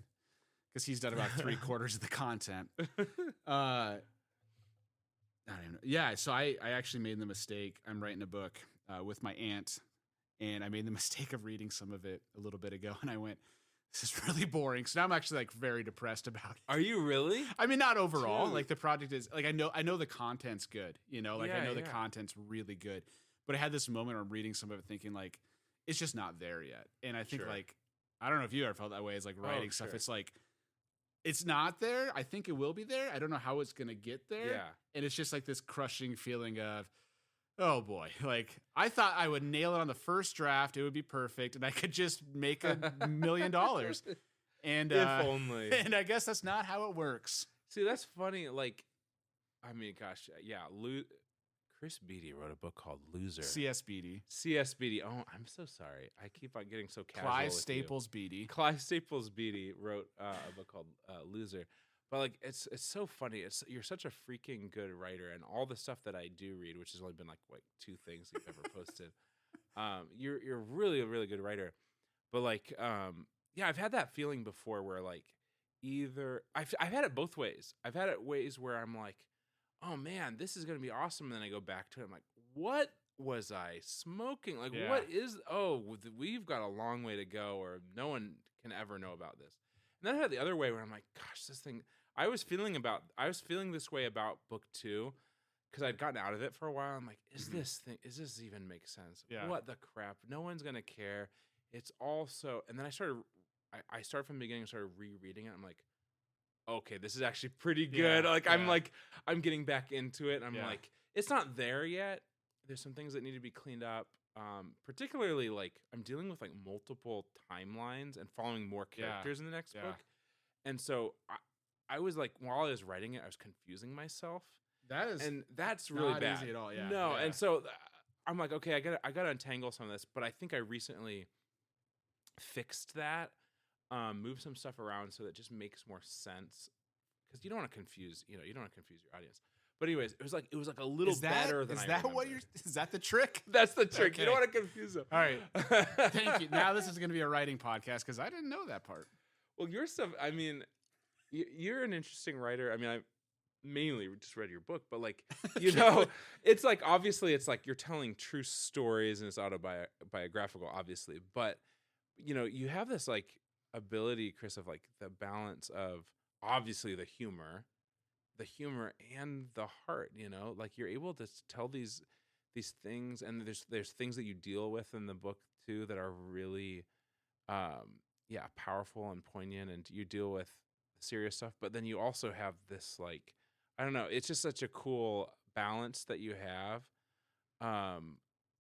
because he's done about 3/4 of the content. I don't even know. Yeah, so I actually made the mistake. I'm writing a book with my aunt, and I made the mistake of reading some of it a little bit ago, and I went, this is really boring. So now I'm actually like very depressed about it. Are you really? I mean, not overall. Dude. Like the project is like I know the content's good. You know, like I know the Yeah. content's really good. But I had this moment where I'm reading some of it thinking like it's just not there yet. And I think Sure. like I don't know if you ever felt that way as like writing stuff. sure. It's like it's not there. I think it will be there. I don't know how it's gonna get there. Yeah. And it's just like this crushing feeling of, oh boy, like I thought I would nail it on the first draft. It would be perfect, and I could just make $1 million. And If only. and I guess that's not how it works. See, that's funny. Like, I mean, gosh, yeah. Chris Beaty wrote a book called Loser. C.S. Beaty. C.S. Beaty. Oh, I'm so sorry. I keep on getting so casual. Clive with you. Staples Beaty. Clive Staples Beaty wrote a book called Loser. But like, it's so funny. You're such a freaking good writer, and all the stuff that I do read, which has only been like 2 things you've ever posted. You're really a really good writer. But like, yeah, I've had that feeling before where like either I've had it both ways. I've had it ways where I'm like, oh man, this is gonna be awesome, and then I go back to it. I'm like, what was I smoking? Like, Yeah. what is? Oh, we've got a long way to go, or no one can ever know about this. And then I had the other way where I'm like, gosh, this thing. I was feeling this way about book 2 because I'd gotten out of it for a while. I'm like, is this even make sense? Yeah. What the crap? No one's gonna care. It's also, and then I started from the beginning and started rereading it. I'm like, okay, this is actually pretty good. Yeah, I'm getting back into it. I'm Yeah. like, it's not there yet. There's some things that need to be cleaned up. Particularly like I'm dealing with like multiple timelines and following more characters in the next Yeah. book. And so I was like, while I was writing it, I was confusing myself. That is And that's really not bad. easy at all. Yeah. No. yeah. And so I'm like, okay, I gotta untangle some of this, but I think I recently fixed that, moved some stuff around so that it just makes more sense, because you don't want to confuse, you don't want to confuse your audience. But anyways, it was like a little better than I remember. Is that the trick? That's the trick. Okay. You don't want to confuse them. All right. Thank you. Now this is going to be a writing podcast because I didn't know that part. Well, your stuff, I mean, you're an interesting writer. I mean, I mainly just read your book, but like, it's like, obviously it's like you're telling true stories and it's autobiographical, obviously. But, you have this like ability, Chris, of like the balance of obviously the humor and the heart, like you're able to tell these things, and there's things that you deal with in the book too that are really powerful and poignant, and you deal with serious stuff, but then you also have this, like, I don't know, it's just such a cool balance that you have.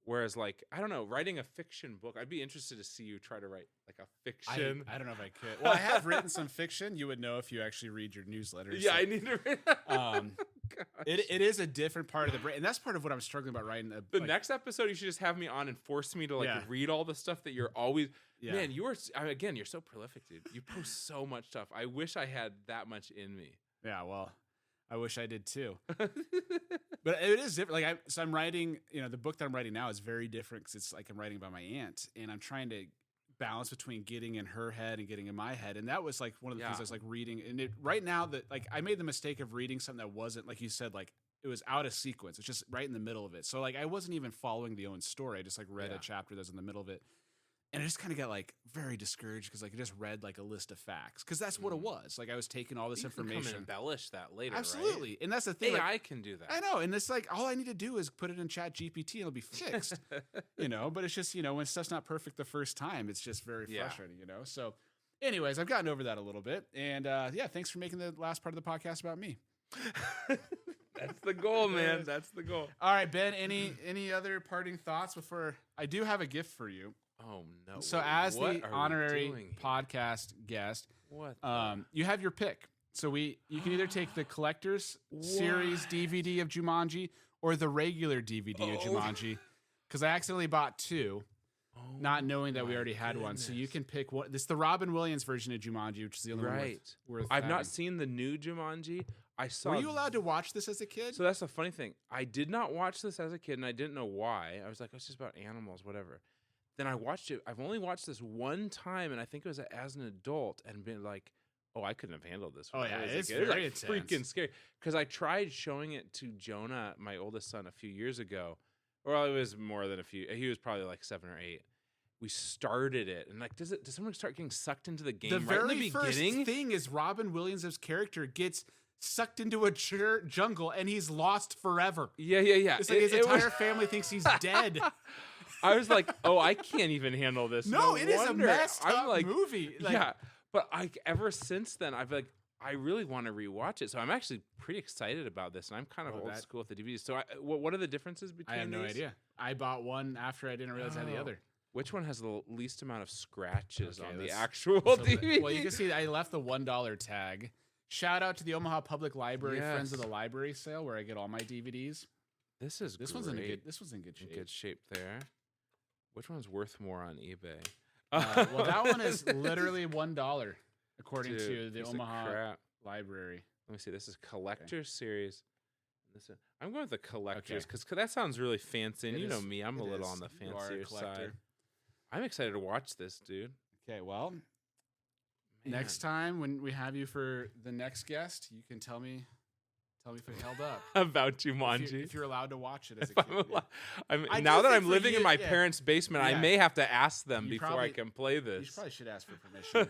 Whereas, like, I don't know, writing a fiction book, I'd be interested to see you try to write like a fiction. I don't know if I could. Well, I have written some fiction. You would know if you actually read your newsletters. Yeah, so. I need to read. It is a different part of the brain, and that's part of what I'm struggling about writing. The next episode, you should just have me on and force me to read all the stuff that you're always. Yeah. Man, you're so prolific, dude. You post so much stuff. I wish I had that much in me. Yeah, well, I wish I did too. But it is different. Like I'm writing, the book that I'm writing now is very different because it's like I'm writing about my aunt, and I'm trying to balance between getting in her head and getting in my head. And that was like one of the things I was like reading. And right now that like I made the mistake of reading something that wasn't, like you said, like it was out of sequence. It's just right in the middle of it. So like I wasn't even following the own story. I just like read a chapter that's in the middle of it. And I just kind of got like very discouraged because like I just read like a list of facts because that's what it was. Like I was taking all this information. You can embellish that later, absolutely, right? And that's the thing. AI can do that. I know, and it's like all I need to do is put it in Chat GPT and it'll be fixed. But it's just when stuff's not perfect the first time, it's just very frustrating. So, anyways, I've gotten over that a little bit, and thanks for making the last part of the podcast about me. That's the goal, man. That's the goal. All right, Ben. Any other parting thoughts before I do have a gift for you? Oh no! So as the honorary podcast guest, you have your pick. So you can either take the collector's series DVD of Jumanji or the regular DVD of Jumanji, because I accidentally bought two, not knowing that we already had one. So you can pick one. This is the Robin Williams version of Jumanji, which is the only one worth I've having. not seen the new Jumanji. Were you allowed to watch this as a kid? So that's the funny thing. I did not watch this as a kid, and I didn't know why. I was like, it's just about animals, whatever. Then I watched it. I've only watched this one time, and I think it was as an adult, and been like, "Oh, I couldn't have handled this." Oh yeah, it's very intense. Freaking scary. Because I tried showing it to Jonah, my oldest son, a few years ago. Well, it was more than a few. He was probably like 7 or 8. We started it, and like, does someone start getting sucked into the game? The right very in the first beginning? thing is Robin Williams' character gets sucked into a jungle, and he's lost forever. Yeah. It's like his entire family thinks he's dead. I was like, oh, I can't even handle this. No, it is a messed up movie. But ever since then, I really want to rewatch it. So I'm actually pretty excited about this, and I'm kind of old school with the DVDs. So what are the differences between these? I have no idea. I bought one after I didn't realize I had the other. Which one has the least amount of scratches on the actual DVD? Well, you can see I left the $1 tag. Shout out to the Omaha Public Library Friends of the Library sale where I get all my DVDs. This one's in good shape. In good shape there. Which one's worth more on eBay? Well, that one is literally $1 according to the Omaha Library. Let me see. This is Collector's Series. I'm going with the Collector's because that sounds really fancy. And you know me, I'm a little on the fancier side. I'm excited to watch this, dude. Okay, well, next time when we have you for the next guest, you can tell me if it held up. About Jumanji. If you're allowed to watch it as a kid. Now that I'm living in my parents' basement, I may have to ask them before I can play this. You probably should ask for permission.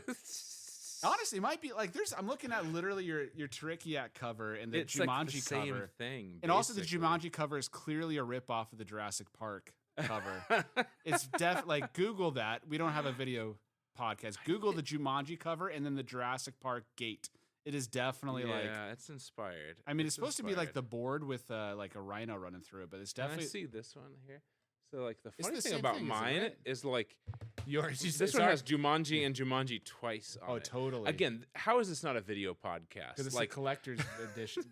Honestly, it might be like I'm looking at literally your Tarikiak cover and the Jumanji like the same cover. Thing, and also the Jumanji cover is clearly a ripoff of the Jurassic Park cover. It's like Google that. We don't have a video podcast. Google the Jumanji cover and then the Jurassic Park gate. It is definitely it's inspired. I mean, it's supposed to be like the board with like a rhino running through it, but it's definitely. Can I see this one here? So like the It's funny the thing same about thing, isn't it, mine right? is like Yours. this one has Jumanji and Jumanji twice on Oh, it. totally. Again, how is this not a video podcast? Because it's like the collector's edition.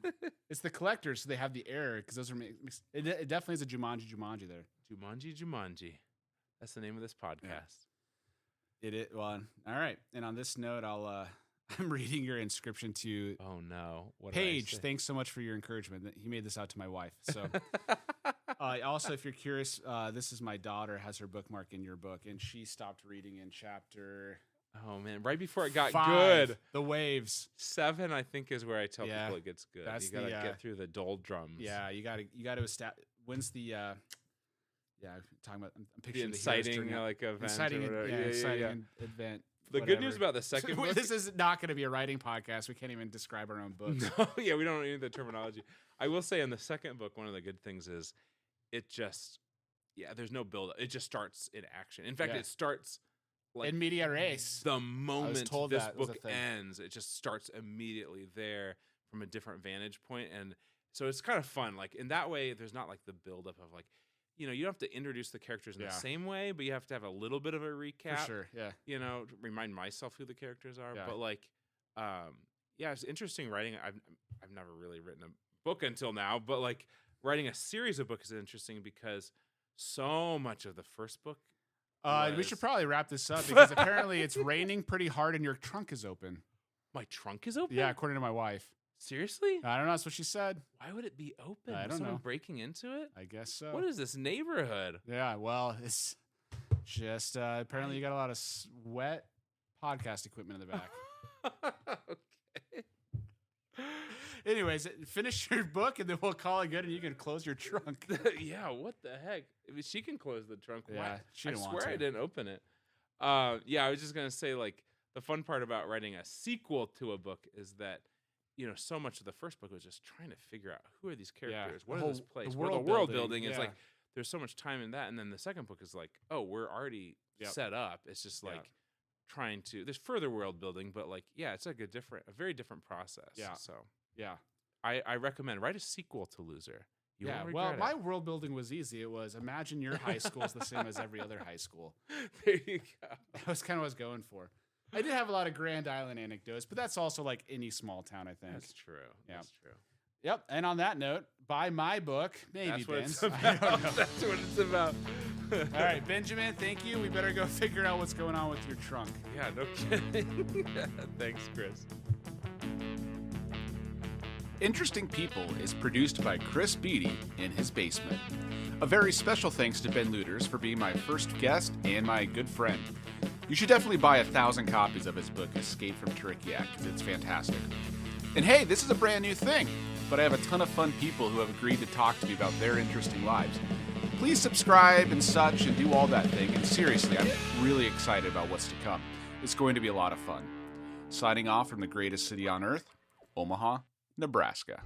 It's the collectors, so they have the error because those are mixed. It definitely is a Jumanji there. Jumanji. That's the name of this podcast. Well, all right. And on this note, I'm reading your inscription to Oh no. What did I Paige. say? Thanks so much for your encouragement. He made this out to my wife. So also, if you're curious, this is my daughter has her bookmark in your book, and she stopped reading in chapter Oh man, right before it got 5, good. The waves. 7, I think, is where I tell Yeah, people it gets good. that's You gotta the, get through the doldrums. Yeah, you gotta establish. When's the yeah? I'm talking about. I'm The picturing the inciting hero's journey. like event. Inciting, or whatever. inciting event. The good news about the second book. This is not going to be a writing podcast. We can't even describe our own books. No, yeah, we don't need the terminology. I will say in the second book, one of the good things is it just, there's no build. It just starts in action. In fact, Yeah. it starts like In media res. the moment told this that was a book thing. ends. It just starts immediately there from a different vantage point, and so it's kind of fun. Like in that way, there's not like the buildup of like, you don't have to introduce the characters in the same way, but you have to have a little bit of a recap. For sure, yeah. To remind myself who the characters are. Yeah. But like, it's interesting writing. I've never really written a book until now, but like writing a series of books is interesting because so much of the first book. We should probably wrap this up because apparently it's raining pretty hard and your trunk is open. My trunk is open? Yeah, according to my wife. Seriously? I don't know. That's what she said. Why would it be open? I Was don't someone know. breaking into it? I guess so. What is this neighborhood? Yeah, well, it's just apparently you got a lot of wet podcast equipment in the back. Okay. Anyways, finish your book and then we'll call it good and you can close your trunk. Yeah, what the heck? I mean, she can close the trunk. Yeah, Why? she I didn't want swear to. I didn't open it. I was just gonna say, like, the fun part about writing a sequel to a book is that, so much of the first book was just trying to figure out who are these characters, what is this place, the Well, world world building, building is yeah. like. There's so much time in that, and then the second book is like, oh, we're already set up. It's just like trying to. There's further world building, but like, it's like a very different process. Yeah. So Yeah. I recommend write a sequel to Loser. You won't Well, regret my it. world building was easy. It was imagine your high school is the same as every other high school. There you go. That was kind of what I was going for. I did have a lot of Grand Island anecdotes, but that's also like any small town, I think. That's true. Yeah. That's true. Yep. And on that note, buy my book. Maybe, That's what Ben's. it's I about. don't know. That's what it's about. All right, Benjamin, thank you. We better go figure out what's going on with your trunk. Yeah, no kidding. Thanks, Chris. Interesting People is produced by Chris Beaty in his basement. A very special thanks to Ben Lueders for being my first guest and my good friend. You should definitely buy 1,000 copies of his book, Escape from Turkiak, because it's fantastic. And hey, this is a brand new thing, but I have a ton of fun people who have agreed to talk to me about their interesting lives. Please subscribe and such and do all that thing, and seriously, I'm really excited about what's to come. It's going to be a lot of fun. Signing off from the greatest city on earth, Omaha, Nebraska.